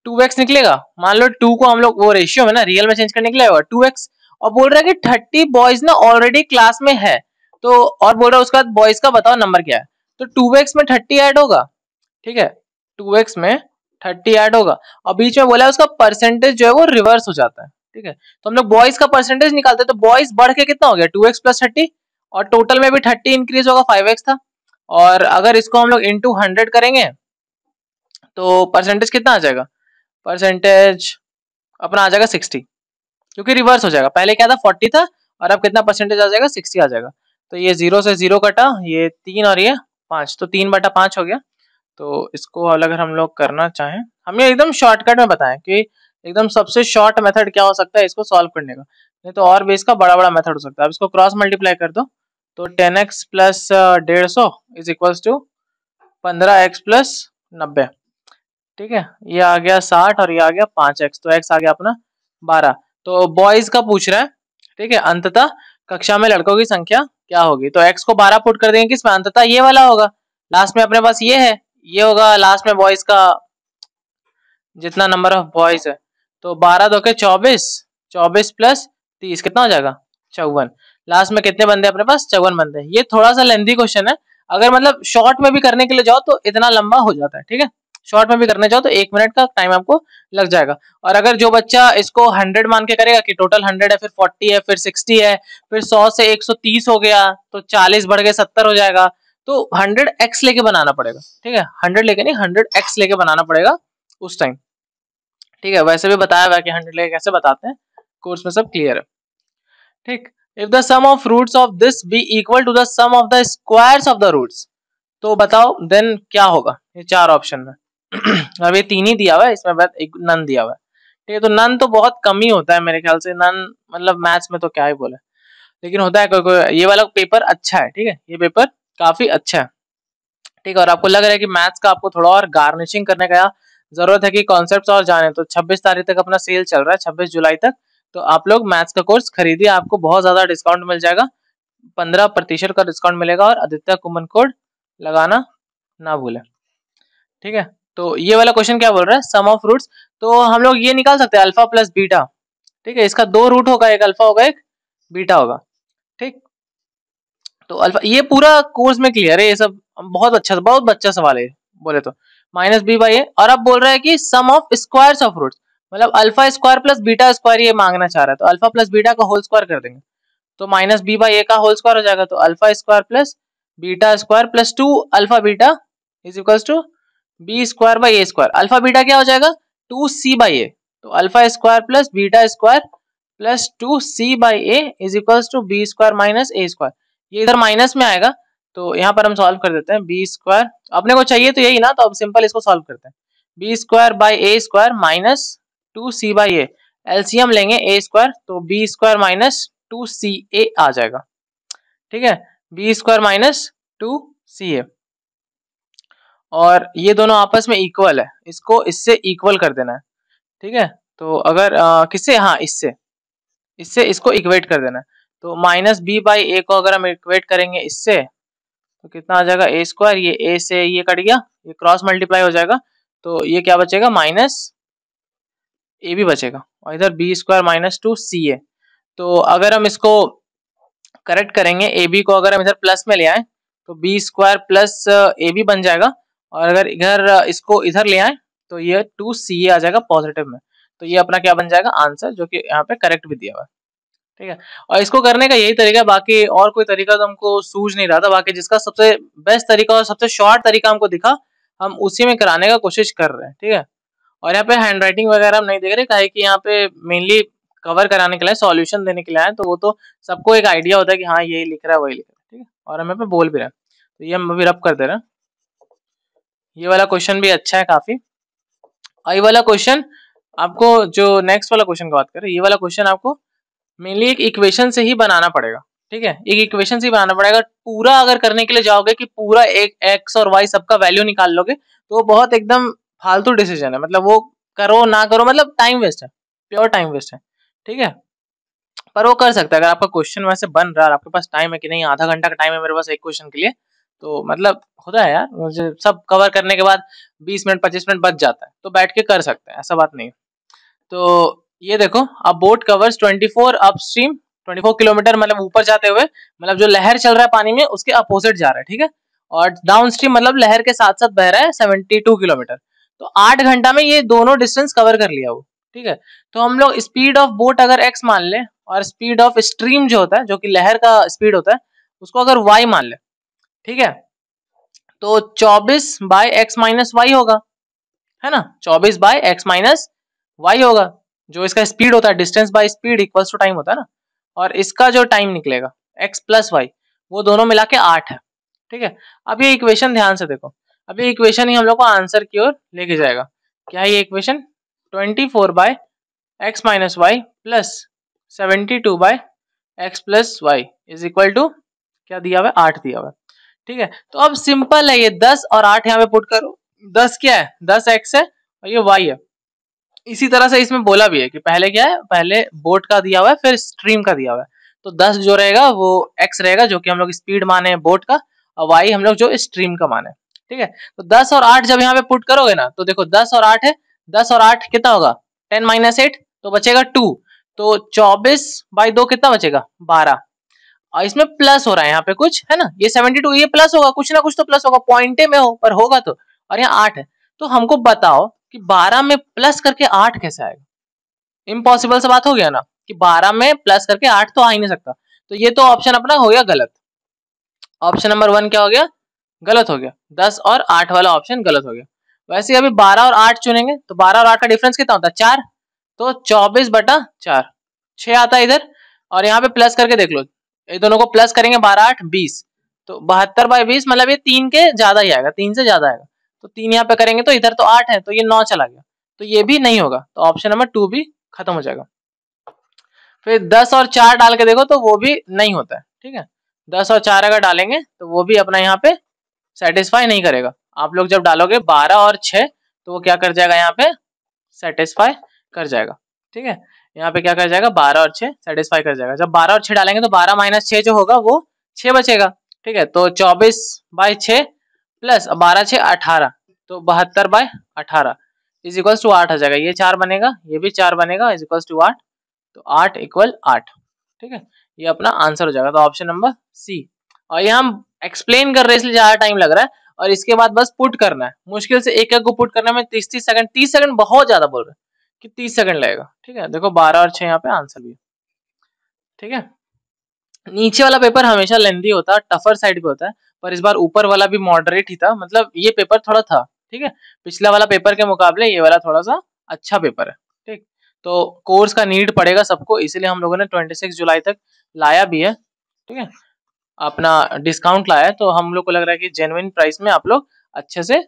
2x निकलेगा। मान लो 2 को हम लोग वो रेशियो में ना रियल में चेंज करने के लिए होगा 2x, और बोल रहा है कि 30 बॉयज ना ऑलरेडी क्लास में है, तो और बोल रहा है उसके बाद बॉयज का बताओ नंबर क्या है, तो 2x में 30 ऐड होगा, ठीक है, 2x में 30 ऐड होगा, और बीच में बोला है उसका परसेंटेज जो है वो रिवर्स हो जाता है, ठीक है। तो हम लोग बॉयज का परसेंटेज निकालते हैं, तो बॉयज बढ़ के कितना हो गया 2x प्लस 30, और टोटल में भी 30 इंक्रीज होगा, 5x था, और अगर इसको हम लोग इंटू 100 करेंगे तो परसेंटेज कितना आ जाएगा, परसेंटेज अपना आ जाएगा 60, क्योंकि रिवर्स हो जाएगा, पहले क्या था 40 था, और अब कितना परसेंटेज आ जाएगा 60 आ जाएगा। तो ये 0 से 0 कटा, ये 3 और ये 5, तो 3/5 हो गया। तो इसको अगर हम लोग करना चाहें, हमें एकदम शॉर्टकट में बताएं कि एकदम सबसे शॉर्ट मेथड क्या हो सकता है इसको सॉल्व करने का, नहीं तो और भी इसका बड़ा बड़ा मेथड हो सकता है। अब इसको क्रॉस मल्टीप्लाई कर दो, तो 10x plus 150 is equals to 15x plus 90, ठीक है, ये आ गया 60 और ये आ गया 5x, तो x आ गया अपना 12। तो बॉयज का पूछ रहा है, ठीक है, अंततः कक्षा में लड़कों की संख्या क्या होगी, तो x को 12 पुट कर देंगे किसमें, अंततः ये वाला होगा, लास्ट में अपने पास ये है, ये होगा लास्ट में बॉयज का जितना नंबर ऑफ बॉयज है, तो 12 दो के 24, 24 प्लस 30 कितना हो जाएगा 54, लास्ट में कितने बंदे अपने पास 54 बंदे। ये थोड़ा सा लेंथी क्वेश्चन है, अगर मतलब शॉर्ट में भी करने के लिए जाओ तो इतना लंबा हो जाता है, ठीक है, शॉर्ट में भी करने जाओ तो 1 मिनट का टाइम आपको लग जाएगा। और अगर जो बच्चा इसको 100 मान के करेगा कि टोटल 100 है, फिर 40 है, फिर 60 है, फिर 100 से 130 हो गया, तो 40 बढ़ के 70 हो जाएगा, तो 100x लेके बनाना पड़ेगा, ठीक है, 100 लेके नहीं 100x लेके बनाना पड़ेगा उस टाइम, ठीक है। वैसे भी बताया हुआ है कि 100 लेके कैसे बताते हैं, कोर्स में सब क्लियर है, ठीक। If the sum of roots of this be equal to the sum of the squares of the roots, तो बताओ देन क्या होगा, ये 4 ऑप्शन में अब ये 3 ही दिया हुआ है, इसमें बाद एक नन दिया हुआ है, ठीक है। तो नन तो बहुत कम ही होता है मेरे ख्याल से, नन मतलब मैथ्स में तो क्या ही बोले, लेकिन होता है कोई कोई। ये वाला पेपर अच्छा है, ठीक है, ये पेपर काफी अच्छा है, ठीक है। और आपको लग रहा है कि मैथ्स का आपको थोड़ा और गार्निशिंग करने का जरूरत है कि कॉन्सेप्ट्स और जाने, तो 26 तारीख तक अपना सेल चल रहा है, 26 जुलाई तक, तो आप लोग मैथ्स का कोर्स खरीदिए, आपको बहुत ज्यादा डिस्काउंट मिल जाएगा, 15% का डिस्काउंट मिलेगा, और आदित्य कुमन कोड लगाना ना भूलें, ठीक है। तो ये वाला क्वेश्चन क्या बोल रहा है, सम ऑफ रूट्स, तो हम लोग ये निकाल सकते हैं अल्फा प्लस बीटा, ठीक है, इसका 2 रूट होगा, एक अल्फा होगा एक बीटा होगा, ठीक। तो अल्फा ये पूरा कोर्स में क्लियर है, ये सब बहुत अच्छा बहुत अच्छा सवाल है बोले तो, माइनस बी बाई ए, और अब बोल रहा है कि सम ऑफ स्क्वायर्स ऑफ रूट्स, मतलब alpha square plus beta square ये मांगना चाह रहा है, तो अल्फा प्लस बीटा का होल स्क्वायर कर देंगे, तो माइनस बी बाई ए का होल स्क्वायर हो जाएगा, तो alpha square plus beta square plus 2 alpha beta is equals to B square by A square, alpha beta क्या हो जाएगा 2c बाई ए, तो alpha square plus beta square plus 2c by A is equals to B square minus A square, ये इधर minus में आएगा, तो यहाँ पर हम सॉल्व कर देते हैं, बी स्क्वायर अपने को चाहिए तो यही ना, तो अब सिंपल इसको सॉल्व करते हैं, B square by A square minus 2c by A, LCM लेंगे ए स्क्वायर, तो बी स्क्वायर माइनस 2ca आ जाएगा, ठीक है, बी स्क्वायर माइनस 2ca, और ये दोनों आपस में इक्वल है, इसको इससे इक्वल कर देना है, ठीक है। तो अगर किससे, हाँ इससे, इससे इसको इक्वेट कर देना है, तो माइनस बी बाई ए को अगर हम इक्वेट करेंगे इससे, तो कितना आ जाएगा ए स्क्वायर, ये ए से ये कट गया, ये क्रॉस मल्टीप्लाई हो जाएगा, तो ये क्या बचेगा माइनस ए भी बचेगा, और इधर बी स्क्वायर माइनस 2ca, तो अगर हम इसको करेक्ट करेंगे, ए बी को अगर हम इधर प्लस में ले आए तो B square plus A B बन जाएगा, और अगर इधर इसको इधर ले आए तो ये 2ca आ जाएगा पॉजिटिव में, तो ये अपना क्या बन जाएगा आंसर, जो कि यहाँ पे करेक्ट भी दिया हुआ है, ठीक है। और इसको करने का यही तरीका है, बाकी और कोई तरीका तो हमको सूझ नहीं रहा था, बाकी जिसका सबसे बेस्ट तरीका और सबसे शॉर्ट तरीका हमको दिखा, हम उसी में कराने का कोशिश कर रहे हैं, ठीक है। और यहाँ पे हैंड राइटिंग वगैरह हम नहीं देख रहे, काहे कि यहाँ पे मेनली कवर कराने के लिए, सॉल्यूशन देने के लिए आए, तो वो तो सबको एक आइडिया होता है कि हाँ यही लिख रहा है वही लिख रहा है, ठीक है, और हम यहाँ पे बोल भी रहे हैं, तो ये हम अभी रब कर दे रहे हैं। ये वाला क्वेश्चन भी अच्छा है काफी, और ये वाला क्वेश्चन आपको, जो नेक्स्ट वाला क्वेश्चन की बात करें, ये वाला क्वेश्चन आपको मेनली एक इक्वेशन से ही बनाना पड़ेगा, ठीक है, एक इक्वेशन से ही बनाना पड़ेगा, पूरा अगर करने के लिए जाओगे कि पूरा एक एक्स और वाई सबका वैल्यू निकाल लोगे, तो वो बहुत एकदम फालतू डिसीजन है, मतलब वो करो ना करो, मतलब टाइम वेस्ट है, प्योर टाइम वेस्ट है, ठीक है। पर वो कर सकता है अगर आपका क्वेश्चन वैसे बन रहा है, आपके पास टाइम है कि नहीं, आधा घंटा का टाइम है मेरे पास एक क्वेश्चन के लिए, तो मतलब होता है यार, मुझे सब कवर करने के बाद 20 मिनट 25 मिनट बच जाता है, तो बैठ के कर सकते हैं, ऐसा बात नहीं। तो ये देखो, अब बोट कवर्स 24 अपस्ट्रीम 24 किलोमीटर, मतलब ऊपर जाते हुए, मतलब जो लहर चल रहा है पानी में उसके अपोजिट जा रहा है, ठीक है। और डाउन स्ट्रीम मतलब लहर के साथ साथ बह रहा है 72 किलोमीटर। तो 8 घंटा में ये दोनों डिस्टेंस कवर कर लिया वो, ठीक है। तो हम लोग स्पीड ऑफ बोट अगर x मान ले, और स्पीड ऑफ स्ट्रीम जो होता है, जो कि लहर का स्पीड होता है, उसको अगर y मान ले, ठीक है, तो 24 बाय x माइनस वाई होगा, है ना। 24 बाय x माइनस वाई होगा, जो इसका स्पीड होता है, distance by speed equals to time होता है ना। और इसका जो टाइम निकलेगा x प्लस वाई, वो दोनों मिला के 8 है, ठीक है। अब ये इक्वेशन ध्यान से देखो, अब ये इक्वेशन ही हम लोग को आंसर की ओर लेके जाएगा। क्या है ये equation? 24 by x minus Y plus 72 by x plus Y is equal to क्या दिया हुआ है? 8 दिया हुआ है, ठीक है। तो अब सिंपल है, ये 10 और 8 यहाँ पे पुट करो। 10 क्या है? 10 x है और ये y है। इसी तरह से इसमें बोला भी है कि पहले क्या है, पहले बोट का दिया हुआ है फिर स्ट्रीम का दिया हुआ है। तो 10 जो रहेगा वो x रहेगा, जो कि हम लोग स्पीड माने बोट का, और y हम लोग जो स्ट्रीम का माने, ठीक है। तो 10 और 8 जब यहाँ पे पुट करोगे ना, तो देखो 10 और 8 है, 10 और 8 कितना होगा? 10 माइनस 8, तो बचेगा 2। तो 24 बाई 2 कितना बचेगा? 12। और इसमें प्लस हो रहा है यहाँ पे कुछ, है ना, ये 72, ये प्लस होगा, कुछ ना कुछ तो प्लस होगा, पॉइंटे में हो पर होगा तो। और यहाँ 8 है, तो हमको बताओ कि 12 में प्लस करके 8 कैसे आएगा? इम्पॉसिबल सा बात हो गया ना, कि 12 में प्लस करके 8 तो आ ही नहीं सकता। तो ये तो ऑप्शन अपना हो गया गलत। ऑप्शन नंबर 1 क्या हो गया? गलत हो गया। 10 और 8 वाला ऑप्शन गलत हो गया। वैसे अभी 12 और 8 चुनेंगे, तो 12 और 8 का डिफरेंस कितना होता है? 4। तो 24 बटा 4, 6 आता है इधर। और यहाँ पे प्लस करके देख लो, ये दोनों को प्लस करेंगे, 12 8 20, तो 72 बाई 20, मतलब ये 3 के ज्यादा ही आएगा, 3 से ज्यादा आएगा। तो 3 यहाँ पे करेंगे तो इधर तो 8 है, तो ये 9 चला गया, तो ये भी नहीं होगा। तो ऑप्शन नंबर 2 भी खत्म हो जाएगा। फिर 10 और 4 डाल के देखो, तो वो भी नहीं होता है, ठीक है। 10 और 4 अगर डालेंगे तो वो भी अपना यहाँ पे सेटिस्फाई नहीं करेगा। आप लोग जब डालोगे 12 और 6, तो वो क्या कर जाएगा? यहाँ पे सेटिस्फाई कर जाएगा, ठीक है। यहाँ पे क्या कर जाएगा? 12 और 6 सेटिस्फाई कर जाएगा। जब 12 और 6 डालेंगे तो 12 माइनस 6 जो होगा वो 6 बचेगा, ठीक है। तो 24 बाई 6 प्लस 12 6 18, तो 72 बाई 18 इज इक्वल्स टू 8 आ जाएगा। ये 4 बनेगा, ये भी 4 बनेगा, इज इक्वल्स टू 8। तो 8 इक्वल 8, ठीक है। ये अपना आंसर हो जाएगा। तो ऑप्शन नंबर सी। और ये हम एक्सप्लेन कर रहे हैं इसलिए ज्यादा टाइम लग रहा है, और इसके बाद बस पुट करना है। मुश्किल से एक एक को पुट करने में 30 सेकंड, 30 सेकंड बहुत ज्यादा बोल रहे हैं कि 30 सेकंड लगेगा, ठीक है। देखो 12 और 6 यहाँ पे आंसर भी, ठीक है। नीचे वाला पेपर हमेशा लेंथी होता है, टफर साइड पे होता है, पर इस बार ऊपर वाला भी मॉडरेट ही था, मतलब ये पेपर थोड़ा था, ठीक है। पिछला वाला पेपर के मुकाबले ये वाला थोड़ा सा अच्छा पेपर है, ठीक। तो कोर्स का नीड पड़ेगा सबको, इसीलिए हम लोगों ने 26 जुलाई तक लाया भी है, ठीक है। अपना डिस्काउंट लाया है, तो हम लोग को लग रहा है कि जेन्युइन प्राइस में आप लोग अच्छे से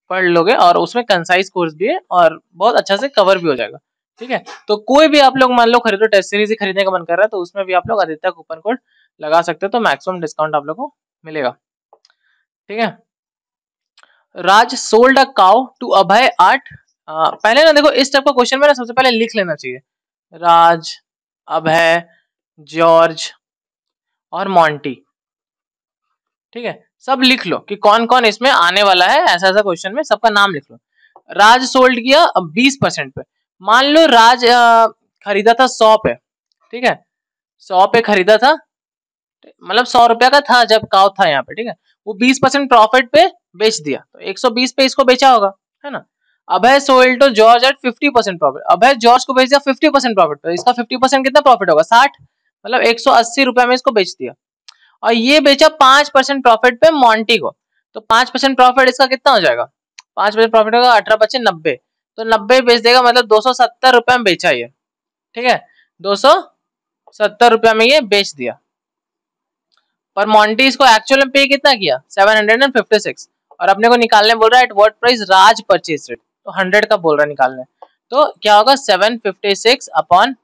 पढ़ लोगे, और उसमें कंसाइज कोर्स भी है और बहुत अच्छा से कवर भी हो जाएगा, ठीक है। तो कोई भी आप लोग मान लो खरीदो, टेस्ट सीरीज ही खरीदने का मन कर रहा है, तो उसमें भी आप लोग आदित्य कूपन कोड लगा सकते हो, तो मैक्सिमम डिस्काउंट आप लोग को मिलेगा, ठीक है। Raj sold a cow to Abhay at. पहले ना देखो, इस टाइप का क्वेश्चन में ना सबसे पहले लिख लेना चाहिए, राज, अभय, जॉर्ज और मॉन्टी, ठीक है। सब लिख लो कि कौन कौन इसमें आने वाला है, ऐसा ऐसा क्वेश्चन में सबका नाम लिख लो। राज सोल्ड किया 20% पे। मान लो राज खरीदा था 100 पे, ठीक है, 100 पे खरीदा था, मतलब 100 रुपया का था जब काउ था यहाँ पे, ठीक है। वो 20% प्रॉफिट पे बेच दिया, तो 120 पे इसको बेचा होगा, है ना। Abhay sold to George at 50% profit. Abhay George को बेच दिया 50% प्रॉफिट, तो इसका 50% कितना प्रॉफिट होगा? 60, मतलब 180 रुपया में इसको बेच दिया। और ये बेचा 5% प्रॉफिट पे मॉन्टी को, तो 5% प्रॉफिट इसका कितना हो जाएगा? 5% प्रॉफिट होगा, 18 बचे 90, तो 90 बेच देगा, मतलब 270 रुपया में बेचा ये, ठीक है। 270 रुपया में ये बेच दिया। पर मॉन्टी इसको एक्चुअल में पे कितना किया? 756। और अपने को निकालने बोल रहा है at what price Raj purchase it, तो 100 का बोल रहा है निकालने। तो क्या होगा? 756 अपॉन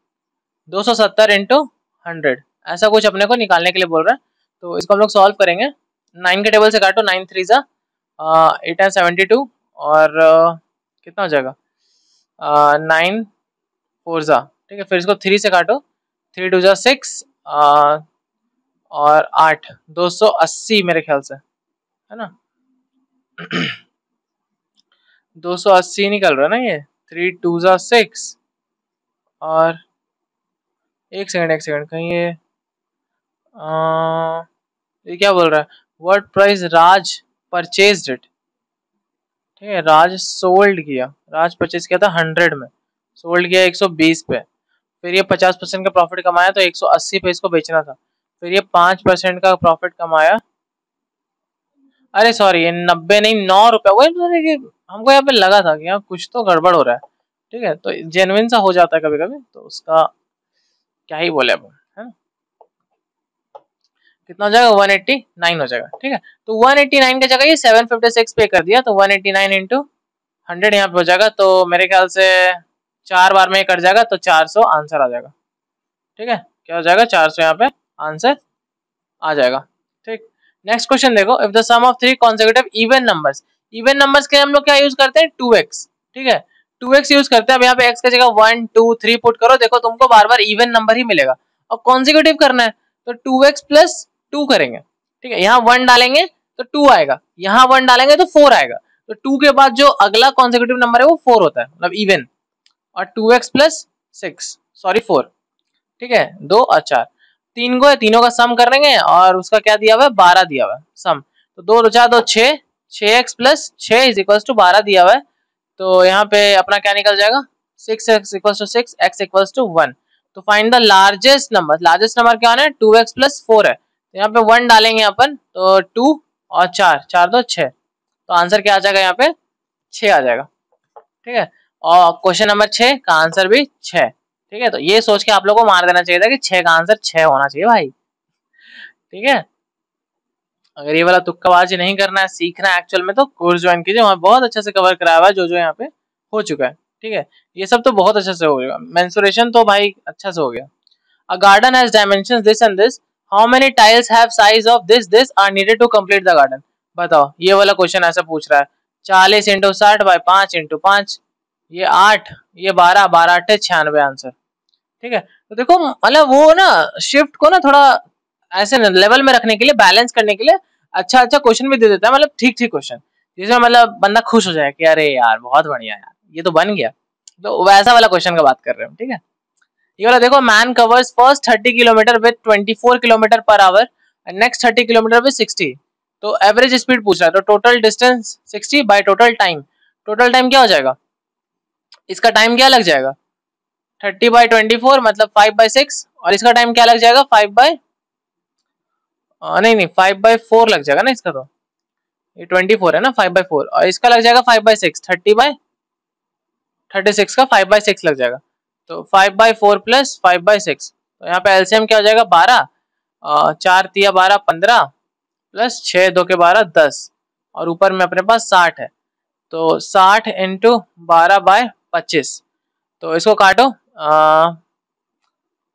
270 इंटू 100, ऐसा कुछ अपने को निकालने के लिए बोल रहा है। तो इसको हम लोग सॉल्व करेंगे। 9 के टेबल से काटो, 9 3 जा 8 एंड 72, और कितना हो जाएगा? 9 4 जा, ठीक है। फिर इसको 3 से काटो, 3 2 6 और 8 280 मेरे ख्याल से, है ना। 280 निकल रहा है ना ये। 3 2 6 और एक सेकंड कहीं ये क्या बोल रहा है, what price Raj purchased it. ठीक है, राज सोल्ड किया, राज परचेज किया था 100 में, सोल्ड किया 120 पे, फिर ये 50% का प्रॉफिट कमाया तो 180 पे इसको बेचना था, फिर ये 5% का प्रॉफिट कमाया, अरे सॉरी ये 90 नहीं 9 रुपए, वही हमको यहाँ पे लगा था कि यहाँ कुछ तो गड़बड़ हो रहा है। ठीक है, तो जेन्युइन सा हो जाता है कभी कभी, तो उसका क्या ही बोले अब, है ना। कितना हो जाएगा, 189 हो जाएगा। ठीक है, तो 189 की जगह ये 756 पे कर दिया, तो 189 इंटू 100 यहाँ पे हो जाएगा, तो मेरे ख्याल से 4 बार में कट जाएगा, तो 400 आंसर आ जाएगा। ठीक है, क्या हो जाएगा, 400 यहाँ पे आंसर आ जाएगा। ठीक, नेक्स्ट क्वेश्चन देखो, if the sum of 3 consecutive even numbers के हम लोग क्या यूज करते हैं, 2x। ठीक है, 2x यूज करते हैं। अब यहाँ पे x की जगह 1 2 3 पुट करो, देखो तुमको बार बार इवन नंबर ही मिलेगा, और कॉन्सेक्यूटिव करना है तो 2x प्लस 2 करेंगे। ठीक है, यहाँ 1 डालेंगे तो 2 आएगा, यहाँ 1 डालेंगे तो 4 आएगा, तो 2 के बाद जो अगला कॉन्सेक्यूटिव नंबर है वो 4 होता है, मतलब इवन, और 2x प्लस 6 सॉरी 4। ठीक है, 2 और 4 तीन को है, तीनों का सम कर लेंगे, और उसका क्या दिया हुआ है, 12 दिया हुआ है सम, तो 2 2 4 2 6, 6x plus 6 is equal to 12 दिया हुआ है, तो यहाँ पे अपना क्या निकल जाएगा, 6x equal to 6, x equal to 1। तो फाइंड द लार्जेस्ट नंबर क्या है, 2x प्लस 4 है, तो यहाँ पे 1 डालेंगे अपन, तो 2 और 4 4 2 6, तो आंसर क्या आ जाएगा, यहाँ पे 6 आ जाएगा। ठीक है, और क्वेश्चन नंबर 6 का आंसर भी 6। ठीक है, तो ये सोच के आप लोगों को मार देना चाहिए था कि 6 का आंसर 6 होना चाहिए भाई। ठीक है, अगर ये वाला तुक्काबाजी नहीं करना है, सीखना है एक्चुअल में, तो कोर्स ज्वाइन कीजिए, वहाँ बहुत अच्छे से कवर कराया हुआ है जो यहाँ पे हो चुका है। ठीक है, ये सब तो बहुत अच्छे से हो गया, मेंसुरेशन तो भाई अच्छा से हो गया। A garden has dimensions this and this, how many tiles have size of this are needed to complete the garden. बताओ, ये वाला क्वेश्चन ऐसा पूछ रहा है, 40 इंटू 60 बाई 5 इंटू 5, ये 8, ये 12 12 8 96 आंसर। ठीक है, तो देखो मतलब वो ना शिफ्ट को ना थोड़ा ऐसे लेवल में रखने के लिए, बैलेंस करने के लिए अच्छा अच्छा क्वेश्चन भी दे देता है, मतलब ठीक ठीक क्वेश्चन, जिसमें मतलब बंदा खुश हो जाए कि अरे यार बहुत बढ़िया यार ये तो बन गया, तो वैसा वाला क्वेश्चन का बात कर रहे हो। ठीक है, ये वाला देखो, man covers first 30 kilometre with 24 kilometre per hour and next 30 kilometre with 60, तो एवरेज स्पीड पूछ रहा है, तो total distance 60 by total time क्या हो जाएगा, इसका टाइम क्या लग जाएगा, 30 बाई 24 मतलब 5 बाई 6, और इसका टाइम क्या लग जाएगा 5 बाई नहीं 5 बाई 4 लग जाएगा ना इसका, तो ये 24 है ना, 5 बाई 4, और इसका लग जाएगा 5 बाई 6, 30 बाई 36 का 5 बाई 6 लग जाएगा, तो 5 बाई 4 प्लस 5 बाई 6, तो यहाँ पे एलसीएम क्या हो जाएगा 12, 4 तिया 12 15 प्लस 6 2 के 12 10, और ऊपर में अपने पास 60 है, तो 60 इंटू 12 बाय 25, तो इसको काटो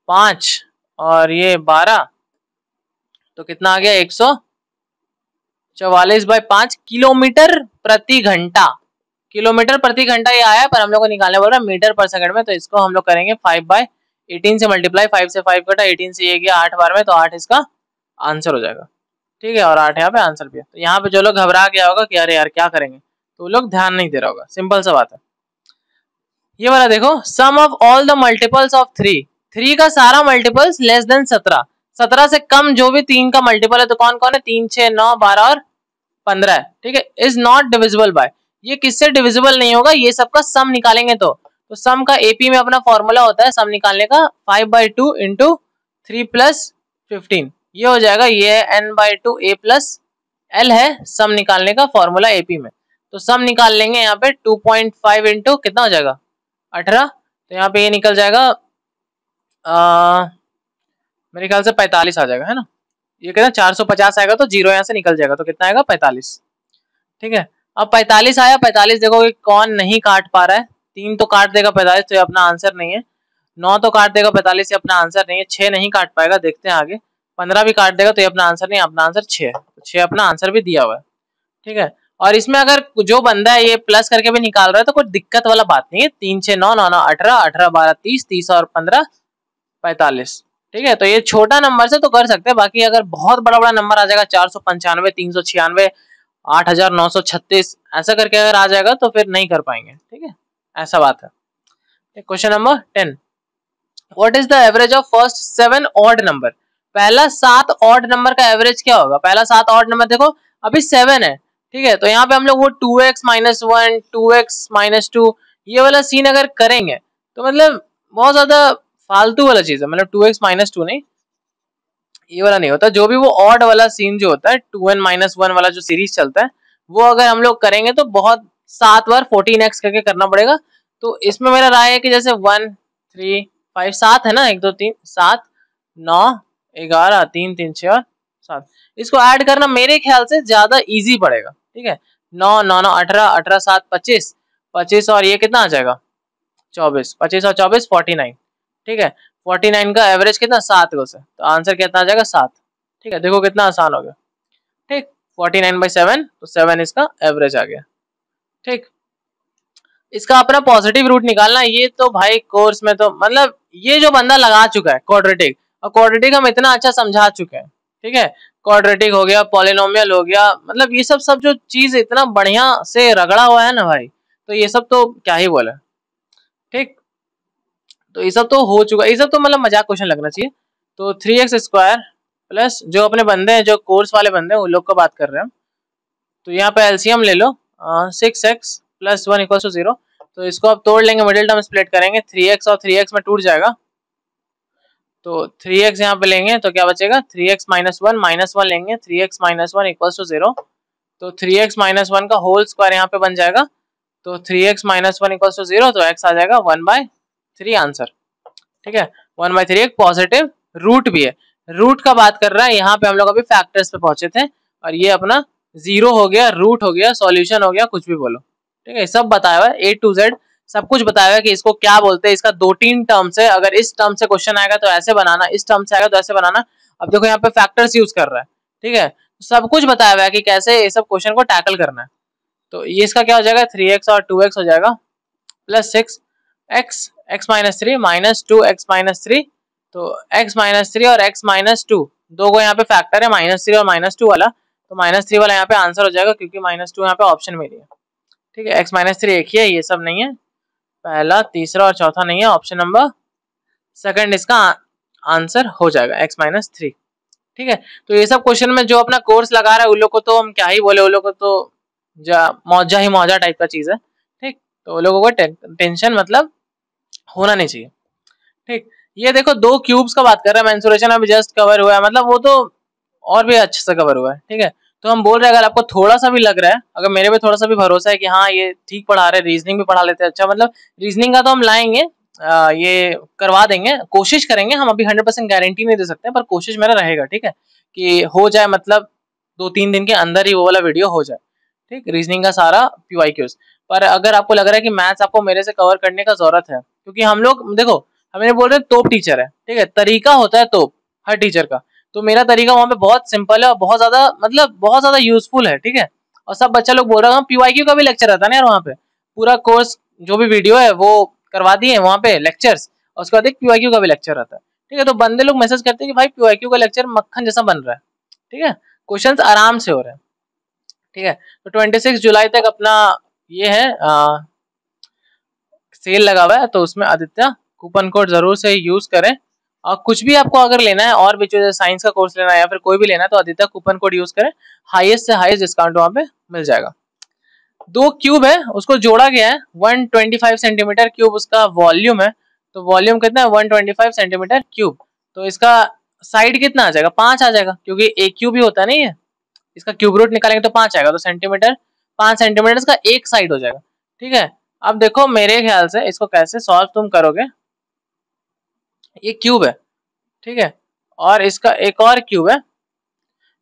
5 और ये 12, तो कितना आ गया 144 बाई 5 किलोमीटर प्रति घंटा, किलोमीटर प्रति घंटा ये आया, पर हम लोग को निकालने बोल रहा है मीटर पर सेकंड में, तो इसको हम लोग करेंगे 5 बाई 18 से मल्टीप्लाई, 5 से 5 कटा, 18 से ये गया 8 बार में, तो 8 इसका आंसर हो जाएगा। ठीक है, और 8 यहाँ पे आंसर भी है, तो यहाँ पे जो लोग घबरा गया होगा कि अरे यार क्या करेंगे, तो लोग ध्यान नहीं दे रहा होगा, सिंपल सा बात है। ये वाला देखो, sum of all the multiples of 3 का सारा मल्टीपल्स लेस देन 17, 17 से कम जो भी 3 का मल्टीपल है, तो कौन कौन है, 3 6 9 12 और 15 है। ठीक है, इज नॉट डिविजिबल बाय, ये किससे डिविजिबल नहीं होगा, ये सबका सम निकालेंगे तो सम का एपी में अपना फॉर्मूला होता है सम निकालने का, 5/2 इंटू 3 प्लस 15, ये हो जाएगा, ये n/2 a प्लस l है सम निकालने का फॉर्मूला एपी में, तो सम निकाल लेंगे यहाँ पे 2.5 इंटू कितना हो जाएगा 18, तो यहाँ पे ये निकल जाएगा मेरे ख्याल से 45 आ जाएगा, है ना, ये कहना 450 आएगा, तो जीरो यहाँ से निकल जाएगा, तो कितना आएगा 45। ठीक है, अब 45 आया, 45 देखो कौन नहीं काट पा रहा है, 3 तो काट देगा 45, तो ये अपना आंसर नहीं है, 9 तो काट देगा 45, ये अपना आंसर नहीं है, 6 नहीं काट पाएगा, देखते हैं आगे, 15 भी काट देगा, तो ये अपना आंसर नहीं है, अपना आंसर 6 है, तो 6 अपना आंसर भी दिया हुआ है। ठीक है, और इसमें अगर जो बंदा है ये प्लस करके भी निकाल रहा है, तो कोई दिक्कत वाला बात नहीं है, 3 6 9 9 9 18 18 12 30 30 और 15 45। ठीक है, तो ये छोटा नंबर से तो कर सकते हैं, बाकी अगर बहुत बड़ा बड़ा नंबर आ जाएगा 495, 396, 8936 ऐसा करके अगर आ जाएगा तो फिर नहीं कर पाएंगे। ठीक है, ऐसा बात है। Question number 10, what is the average of first 7 odd number. पहला 7 ऑड नंबर का एवरेज क्या होगा। पहला 7 ऑड नंबर देखो अभी 7 है। ठीक है, तो यहाँ पे हम लोग वो 2x - 1 2x - 2 ये वाला सीन अगर करेंगे तो मतलब बहुत ज्यादा फालतू वाला चीज है। मतलब 2x - 2 नहीं, ये वाला नहीं होता। जो भी वो ऑड वाला सीन जो होता है 2n - 1 वाला जो सीरीज चलता है वो अगर हम लोग करेंगे तो बहुत 7 बार 14x करके करना पड़ेगा। तो इसमें मेरा राय है कि जैसे 1 3 5 7 है ना, 1 2 3 7 9 11 3 3 6 और 7, इसको ऐड करना मेरे ख्याल से ज्यादा इजी पड़ेगा। ठीक है, 9 9 9 18 18 7 25 25 और ये कितना आ जाएगा 24, 25 और 24 49। ठीक है, 49 का एवरेज कितना 7 को से, तो आंसर कितना आ जाएगा 7। ठीक है, देखो कितना आसान हो गया। ठीक, 49/7 तो 7 इसका एवरेज आ गया। ठीक, इसका अपना पॉजिटिव रूट निकालना, ये तो भाई कोर्स में तो मतलब ये जो बंदा लगा चुका है क्वाड्रेटिक, और क्वाड्रेटिक हम इतना अच्छा समझा चुके हैं। ठीक है, क्वाड्रेटिक हो गया, पॉलिनोमियल हो गया, मतलब ये सब जो चीज इतना बढ़िया से रगड़ा हुआ है ना भाई, तो ये सब तो क्या ही बोले। ठीक, तो ये सब तो हो चुका, ये सब तो मतलब मजाक क्वेश्चन लगना चाहिए। तो 3x² प्लस जो अपने बंदे हैं जो कोर्स वाले बंदे हैं उन लोग का बात कर रहे हैं हम, तो यहाँ पे एलसीएम ले लो 6x + 1 = 0। तो इसको आप तोड़ लेंगे, मिडिल टर्म स्प्लिट करेंगे, 3x और 3x में टूट जाएगा। तो 3x यहाँ पे लेंगे तो क्या बचेगा 3x - 1 - 1 लेंगे, 3x - 1 = 0। तो 3x - 1 का होल स्क्वायर यहाँ पे बन जाएगा। तो 3x - 1 = 0 तो x आ जाएगा 1/3 आंसर। ठीक है, 1/3 एक पॉजिटिव रूट भी है। रूट का बात कर रहा है यहाँ पे, हम लोग अभी फैक्टर्स पे पहुंचे थे और ये अपना 0 हो गया, रूट हो गया, सॉल्यूशन हो गया, कुछ भी बोलो। ठीक है, सब बताया हुआ है A to Z, सब कुछ बताया हुआ है कि इसको क्या बोलते हैं। इसका 2-3 टर्म से, अगर इस टर्म से क्वेश्चन आएगा तो ऐसे बनाना, इस टर्म से आएगा तो ऐसे बनाना। अब देखो यहाँ पे फैक्टर्स यूज कर रहा है। ठीक है, सब कुछ बताया हुआ है कि कैसे ये सब क्वेश्चन को टैकल करना है। तो ये इसका क्या हो जाएगा 3x और 2x हो जाएगा प्लस 6x x - 3 - 2x - 3। तो x - 3 और x - 2 दो को यहाँ पे फैक्टर है -3 और -2 वाला, तो -3 वाला यहाँ पे आंसर हो जाएगा क्योंकि -2 यहाँ पे ऑप्शन में नहीं है। ठीक है, x - 3 एक ही है, ये सब नहीं है, पहला तीसरा और चौथा नहीं है, ऑप्शन नंबर सेकंड इसका आंसर हो जाएगा x - 3। ठीक है, तो ये सब क्वेश्चन में जो अपना कोर्स लगा रहा है उन लोग को तो हम क्या ही बोले, उन लोग को तो मौजा ही मौजा टाइप का चीज है। ठीक, तो उन लोगों को टेंशन मतलब होना नहीं चाहिए। ठीक, ये देखो 2 क्यूब्स का बात कर रहा है, मेंसुरेशन अभी जस्ट कवर हुआ है, मतलब वो तो और भी अच्छे से कवर हुआ है। ठीक है, तो हम बोल रहे हैं अगर आपको थोड़ा सा भी लग रहा है, अगर मेरे पे थोड़ा सा भी भरोसा है कि हाँ ये ठीक पढ़ा रहे, रीजनिंग भी पढ़ा लेते हैं अच्छा, मतलब रीजनिंग का तो हम लाएंगे, ये करवा देंगे, कोशिश करेंगे। हम अभी 100% गारंटी नहीं दे सकते पर कोशिश मेरा रहेगा। ठीक है, कि हो जाए, मतलब 2-3 दिन के अंदर ही वो वाला वीडियो हो जाए। ठीक, रीजनिंग का सारा PYQs। पर अगर आपको लग रहा है कि मैथ्स आपको मेरे से कवर करने का जरूरत है, क्योंकि हम लोग देखो हमें बोल रहे तोप टीचर है। ठीक है, तरीका होता है तोप हर टीचर का, तो मेरा तरीका वहाँ पे बहुत सिंपल है और बहुत ज्यादा मतलब बहुत ज्यादा यूजफुल है। ठीक है, और सब बच्चा लोग बोल रहे हैं PYQ का भी लेक्चर रहता है ना यार, वहाँ पे पूरा कोर्स जो भी वीडियो है वो करवा दिए वहाँ पे लेक्चर्स, और उसके बाद एक PYQ का भी लेक्चर रहता है। ठीक है, तो बंदे लोग मैसेज करते हैं कि भाई PYQ का लेक्चर मक्खन जैसा बन रहा है। ठीक है, क्वेश्चंस आराम से हो रहे हैं। ठीक है, तो 26 जुलाई तक अपना ये है सेल लगा हुआ है, तो उसमें आदित्य कूपन कोड जरूर से यूज करें। और कुछ भी आपको अगर लेना है और भी जो साइंस का कोर्स लेना है या फिर कोई भी लेना है तो आदित्य कूपन कोड यूज करें, हाईएस्ट से हाईएस्ट डिस्काउंट वहां पे मिल जाएगा। 2 क्यूब है उसको जोड़ा गया है, 125 सेंटीमीटर क्यूब उसका वॉल्यूम है। तो वॉल्यूम कितना है 125 सेंटीमीटर क्यूब। तो इसका साइड कितना आ जाएगा 5 आ जाएगा, क्योंकि एक क्यूब ही होता है नहीं है, इसका क्यूब रूट निकालेंगे तो 5 आएगा, तो सेंटीमीटर 5 सेंटीमीटर इसका एक साइड हो जाएगा। ठीक है, अब देखो मेरे ख्याल से इसको कैसे सॉल्व तुम करोगे, ये क्यूब है। ठीक है, और इसका एक और क्यूब है,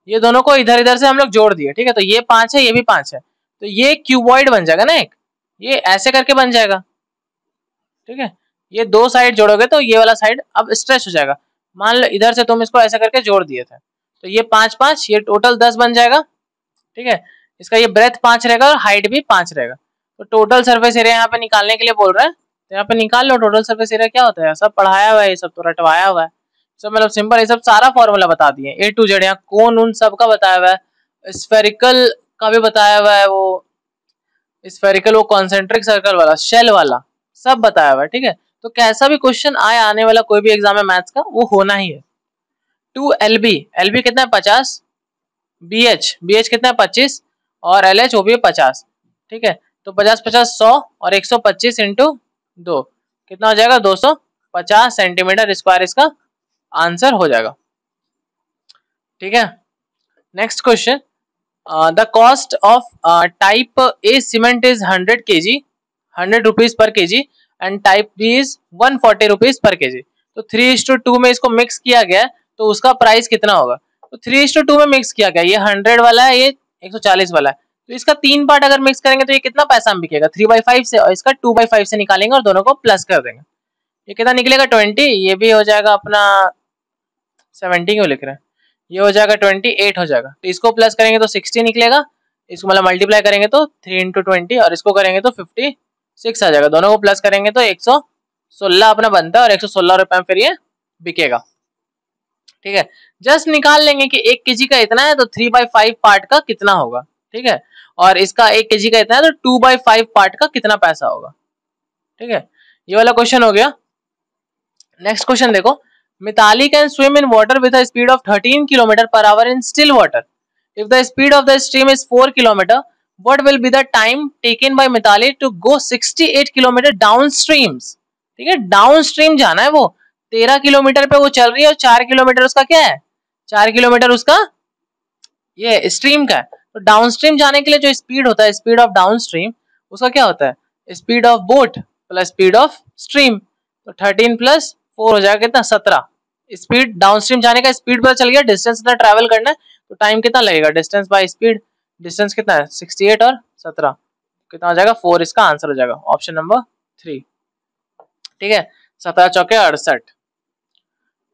ये दोनों को इधर इधर से हम लोग जोड़ दिए। ठीक है, तो ये 5 है, ये भी 5 है, तो ये क्यूबॉइड बन जाएगा ना एक, ये ऐसे करके बन जाएगा। ठीक है, ये 2 साइड जोड़ोगे तो ये वाला साइड अब स्ट्रेच हो जाएगा। मान लो इधर से तुम इसको ऐसे करके जोड़ दिए थे, तो ये 5 5 ये टोटल 10 बन जाएगा। ठीक है, इसका ये ब्रेथ 5 रहेगा और हाइट भी 5 रहेगा। तो टोटल सरफेस एरिया यहाँ पे निकालने के लिए बोल रहा है तो यहाँ पे निकाल लो टोटल सरफेस एरिया क्या होता है, सब पढ़ाया हुआ है, ये सब तो रटवाया हुआ है, सब मतलब सिंपल, ये सब सारा फॉर्मूला बता दिए A to Z। यहाँ कौन उन सब का बताया हुआ है, स्फेरिकल का भी बताया हुआ है, वो स्फेरिकल, वो कॉन्सेंट्रिक सर्कल वाला, शेल वाला, सब बताया हुआ है, ठीक है। तो कैसा भी क्वेश्चन आए आने वाला कोई भी एग्जाम है मैथ्स का, वो होना ही है। 2 LB कितना है 50, BH कितना है 25, और LH वो भी है 50, ठीक है। तो 50 50 100 और 125 इंटू 2 कितना हो जाएगा 250 सेंटीमीटर स्क्वायर इसका आंसर हो जाएगा, ठीक है। Next question, the cost of type A cement is 100 kg, 100 rupees per kg, and type B is 140 rupees per kg। तो 3:2 में इसको मिक्स किया गया, तो उसका प्राइस कितना होगा। तो 3:2 में मिक्स किया गया, ये 100 वाला है, ये 140 वाला है, तो इसका 3 पार्ट अगर मिक्स करेंगे तो ये कितना पैसा में बिकेगा 3/5 से, और इसका 2/5 से निकालेंगे और दोनों को प्लस कर देंगे। ये कितना निकलेगा 20, ये भी हो जाएगा अपना 70 क्यों लिख रहे हैं, ये हो जाएगा 28 हो जाएगा। तो इसको प्लस करेंगे तो 60 निकलेगा, इसको मतलब मल्टीप्लाई करेंगे तो 3 × 20 और इसको करेंगे तो 56 आ जाएगा। दोनों को प्लस करेंगे तो 116 अपना बनता है, और 116 रुपए में फिर ये बिकेगा, ठीक है। जस्ट निकाल लेंगे कि 1 kg का इतना है तो 3/5 पार्ट का कितना होगा, ठीक है। और इसका 1 kg का इतना है तो 2/5 पार्ट का कितना पैसा होगा, ठीक है। ये वाला क्वेश्चन हो गया। नेक्स्ट क्वेश्चन देखो, Mitali can swim in water with a speed of 13 km/h in still water. If the speed of the stream is 4 km, what will be the time taken by Mitali to go 68 km downstreams, ठीक है। Downstream जाना है, वो 13 kilometre पे वो चल रही है, और 4 किलोमीटर उसका क्या है, 4 किलोमीटर उसका ये स्ट्रीम का है। तो डाउनस्ट्रीम जाने के लिए जो स्पीड होता है, स्पीड ऑफ डाउनस्ट्रीम, उसका क्या होता है, speed of boat plus speed of stream. तो 13 + 4 हो जाएगा कितना 17। स्पीड डाउनस्ट्रीम जाने का स्पीड पता चल गया, डिस्टेंस इतना ट्रैवल करना है, तो टाइम कितना लगेगा, डिस्टेंस बाय स्पीड, डिस्टेंस कितना है 68 और 17 कितना हो जाएगा 4, इसका आंसर हो जाएगा ऑप्शन नंबर 3, ठीक है। 17 चौके 68।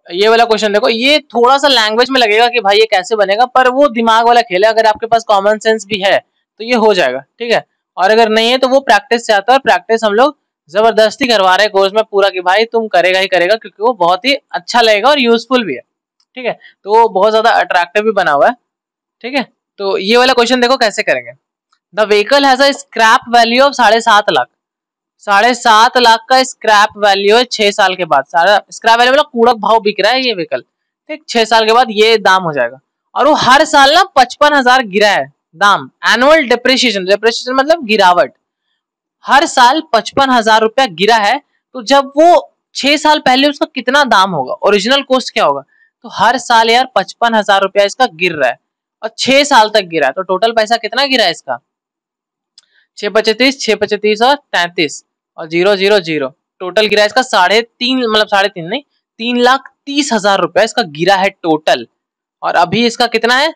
ये वाला क्वेश्चन देखो, ये थोड़ा सा लैंग्वेज में लगेगा कि भाई ये कैसे बनेगा, पर वो दिमाग वाला खेल है, अगर आपके पास कॉमन सेंस भी है तो ये हो जाएगा, ठीक है। और अगर नहीं है तो वो प्रैक्टिस से आता है, और प्रैक्टिस हम लोग जबरदस्ती करवा रहे हैं कोर्स में पूरा कि भाई तुम करेगा ही करेगा, क्योंकि वो बहुत ही अच्छा लगेगा और यूजफुल भी है, ठीक है। तो वो बहुत ज्यादा अट्रैक्टिव भी बना हुआ है, ठीक है। तो ये वाला क्वेश्चन देखो कैसे करेंगे। The vehicle has a scrap value of 7.5 lakh, 7.5 lakh का स्क्रैप वैल्यू है 6 साल के बाद। सारा स्क्रैप वैल्यू मतलब कूड़क भाव बिक रहा है ये व्हीकल, ठीक। 6 साल के बाद ये दाम हो जाएगा, और वो हर साल ना 55,000 गिरा है दाम। एनुअल डिप्रिसिएशन, डिप्रिसिएशन मतलब गिरावट, हर साल 55,000 रुपया गिरा है। तो जब वो 6 साल पहले उसका कितना दाम होगा, ओरिजिनल कॉस्ट क्या होगा, तो हर साल यार 55,000 रुपया इसका गिर रहा है, और 6 साल तक गिरा है, तो टोटल पैसा कितना गिरा है इसका 6 6 35 और 33 और 0 टोटल गिरा है इसका 3.5 मतलब 3.5 नहीं 3,30,000 रुपया इसका गिरा है टोटल। और अभी इसका कितना है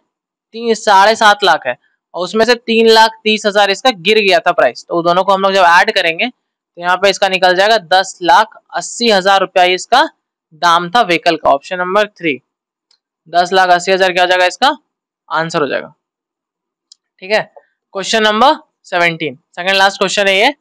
7.5 लाख है, और उसमें से 3,30,000 इसका गिर गया था प्राइस। तो दोनों को हम लोग जब ऐड करेंगे तो यहाँ पे इसका निकल जाएगा 10,80,000 रुपया इसका दाम था व्हीकल का। ऑप्शन नंबर 3 10,80,000 क्या हो जाएगा इसका आंसर हो जाएगा, ठीक है। Question number 17 second last question है ये,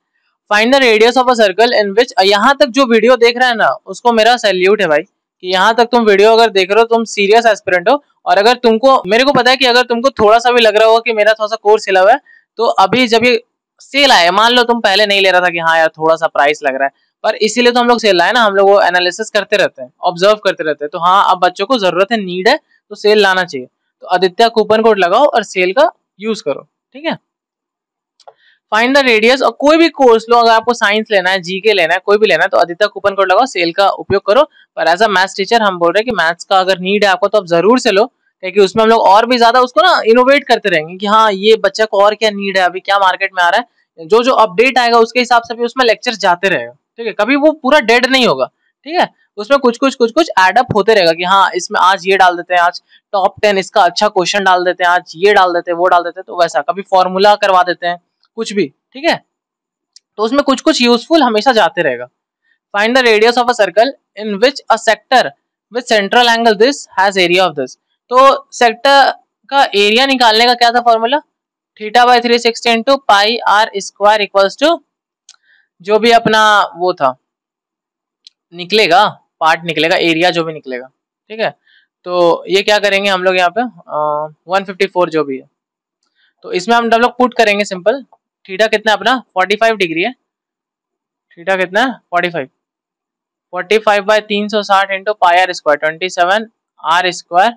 find the radius of a circle in which. यहाँ तक जो वीडियो देख रहा है ना उसको मेरा सैल्यूट है भाई, कि यहाँ तक तुम वीडियो अगर देख रहे हो तुम सीरियस एस्पिरेंट हो। और अगर तुमको, मेरे को पता है कि अगर तुमको थोड़ा सा भी लग रहा होगा कि मेरा थोड़ा सा कोर्स हिला हुआ है, तो अभी जब ये सेल आया, मान लो तुम पहले नहीं ले रहा था कि हाँ यार थोड़ा सा प्राइस लग रहा है, पर इसीलिए तो हम लोग सेल लाए ना, हम लोग वो एनालिसिस करते रहते हैं, ऑब्जर्व करते रहते हैं। तो हाँ अब बच्चों को जरूरत है, नीड है, तो सेल लाना चाहिए। तो आदित्य कूपन कोड लगाओ और सेल का यूज करो, ठीक है। फाइंड द रेडियस, और कोई भी कोर्स लो, अगर आपको साइंस लेना है, जीके लेना है, कोई भी लेना है, तो आदित्य कूपन कोड लगाओ, सेल का उपयोग करो। पर एज अ मैथ्स टीचर हम बोल रहे हैं कि मैथ्स का अगर नीड है आपको तो आप जरूर से लो, क्योंकि उसमें हम लोग और भी ज्यादा उसको ना इनोवेट करते रहेंगे कि हाँ ये बच्चा को और क्या नीड है, अभी क्या मार्केट में आ रहा है, जो जो अपडेट आएगा उसके हिसाब से भी उसमें लेक्चर जाते रहेगा, ठीक है। कभी वो पूरा डेड नहीं होगा, ठीक है। उसमें कुछ कुछ एडअप होते रहेगा कि हाँ इसमें आज ये डाल देते हैं, आज टॉप 10 इसका अच्छा क्वेश्चन डाल देते हैं, आज ये डाल देते हैं, वो डाल देते हैं, तो वैसा कभी फॉर्मूला करवा देते हैं, कुछ भी, ठीक है। तो उसमें कुछ कुछ यूजफुल हमेशा जाते रहेगा। Find the radius of a circle in which a sector with central angle this has area of this. तो सेक्टर का एरिया निकालने का क्या था formula, θ/360 into pi r square equals to जो भी अपना वो था निकलेगा, पार्ट निकलेगा, एरिया जो भी निकलेगा, ठीक है। तो ये क्या करेंगे हम लोग यहाँ पे 154 जो भी है, तो इसमें हम लोग पुट करेंगे सिंपल। थीटा कितना अपना 45 डिग्री है, थीटा कितना है 45 by 360 into pi R square 27 R square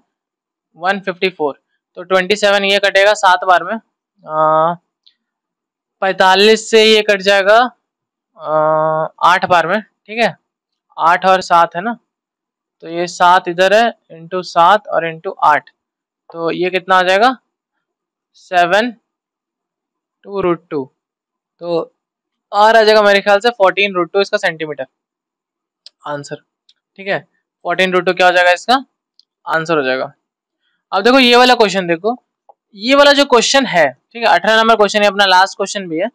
154। तो 27 ये कटेगा 7 बार में, 45 से ये कट जाएगा 8 बार में, ठीक है। 8 और 7 है ना, तो ये 7 इधर है, इंटू 7 और इंटू 8, तो ये कितना आ जाएगा 7 2√2, तो और आ जाएगा मेरे ख्याल से 14√2 इसका सेंटीमीटर आंसर, ठीक है। 14√2 क्या हो जाएगा इसका आंसर हो जाएगा। अब देखो ये वाला क्वेश्चन, देखो ये वाला जो क्वेश्चन है, ठीक है, 18 नंबर क्वेश्चन है, अपना लास्ट क्वेश्चन भी है।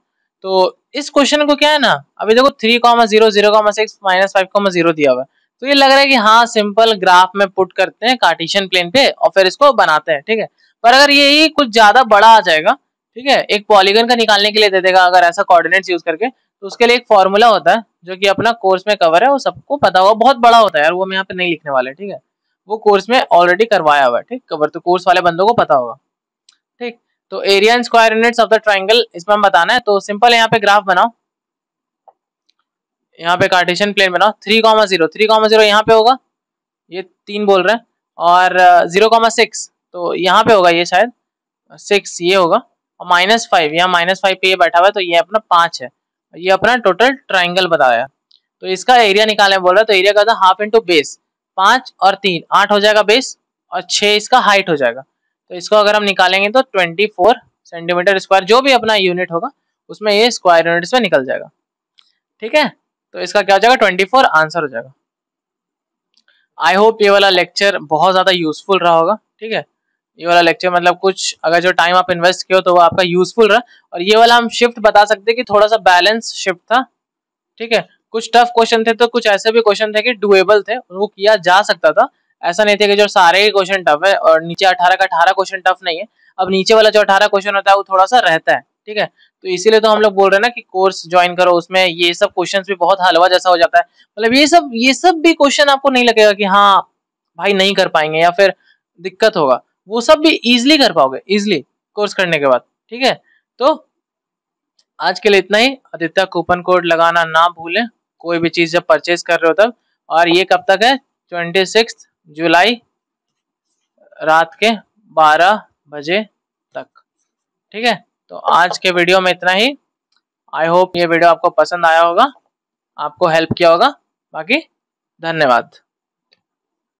तो इस क्वेश्चन को क्या है ना, अभी देखो 3,0 0,6 -5,0 दिया हुआ है, तो ये लग रहा है कि हाँ सिंपल ग्राफ में पुट करते हैं कार्टेशियन प्लेन पे और फिर इसको बनाते हैं, ठीक है। पर अगर ये कुछ ज्यादा बड़ा आ जाएगा, ठीक है, एक पॉलीगन का निकालने के लिए दे देगा अगर ऐसा कोऑर्डिनेट्स यूज करके, तो उसके लिए एक फॉर्मूला होता है जो कि अपना कोर्स में कवर है, वो सबको पता होगा, बहुत बड़ा होता है यार, वो हम यहाँ पे नहीं लिखने वाले, ठीक है। वो कोर्स में ऑलरेडी करवाया हुआ है, ठीक, कवर तो कोर्स वाले बंदों को पता होगा, ठीक। तो area and square units of the triangle इसमें हम बताना है, तो सिंपल यहाँ पे ग्राफ बनाओ, यहाँ पे कार्टेशियन प्लेन बनाओ, 3,0 यहाँ पे होगा, ये 3 बोल रहे हैं, और 0,6 तो यहाँ पे होगा, ये शायद 6 ये होगा, और -5 यहाँ -5 पे ये बैठा हुआ है, तो ये अपना 5 है, ये अपना टोटल ट्राइंगल बताया। तो इसका एरिया निकालने बोल रहा है, तो एरिया का था हाफ इंटू बेस, 5 और 3 8 हो जाएगा बेस, और 6 इसका हाइट हो जाएगा। तो इसको अगर हम निकालेंगे तो 24 सेंटीमीटर स्क्वायर, जो भी अपना यूनिट होगा उसमें ये स्क्वायर यूनिट्स में निकल जाएगा, ठीक है। तो इसका क्या हो जाएगा 24 आंसर हो जाएगा। आई होप ये वाला लेक्चर बहुत ज्यादा यूजफुल रहा होगा, ठीक है। ये वाला लेक्चर मतलब कुछ अगर जो टाइम आप इन्वेस्ट किए हो तो वो आपका यूजफुल रहा, और ये वाला हम शिफ्ट बता सकते हैं कि थोड़ा सा बैलेंस शिफ्ट था, ठीक है। कुछ टफ क्वेश्चन थे, तो कुछ ऐसे भी क्वेश्चन थे कि डुएबल थे, वो किया जा सकता था, ऐसा नहीं था कि जो सारे ही क्वेश्चन टफ है, और नीचे 18 का 18 क्वेश्चन टफ नहीं है। अब नीचे वाला जो 18 क्वेश्चन होता है वो थोड़ा सा रहता है, ठीक है। तो इसीलिए तो हम लोग बोल रहे हैं ना कि कोर्स ज्वाइन करो, उसमें ये सब क्वेश्चन भी बहुत हलवा जैसा हो जाता है, मतलब ये सब भी क्वेश्चन आपको नहीं लगेगा कि हाँ भाई नहीं कर पाएंगे या फिर दिक्कत होगा, वो सब भी इजिली कर पाओगे, इजिली कोर्स करने के बाद, ठीक है। तो आज के लिए इतना ही। आदित्य कूपन कोड लगाना ना भूलें कोई भी चीज जब परचेज कर रहे हो तब, और ये कब तक है 26 जुलाई रात के 12 बजे तक, ठीक है। तो आज के वीडियो में इतना ही। आई होप ये वीडियो आपको पसंद आया होगा, आपको हेल्प किया होगा। बाकी धन्यवाद।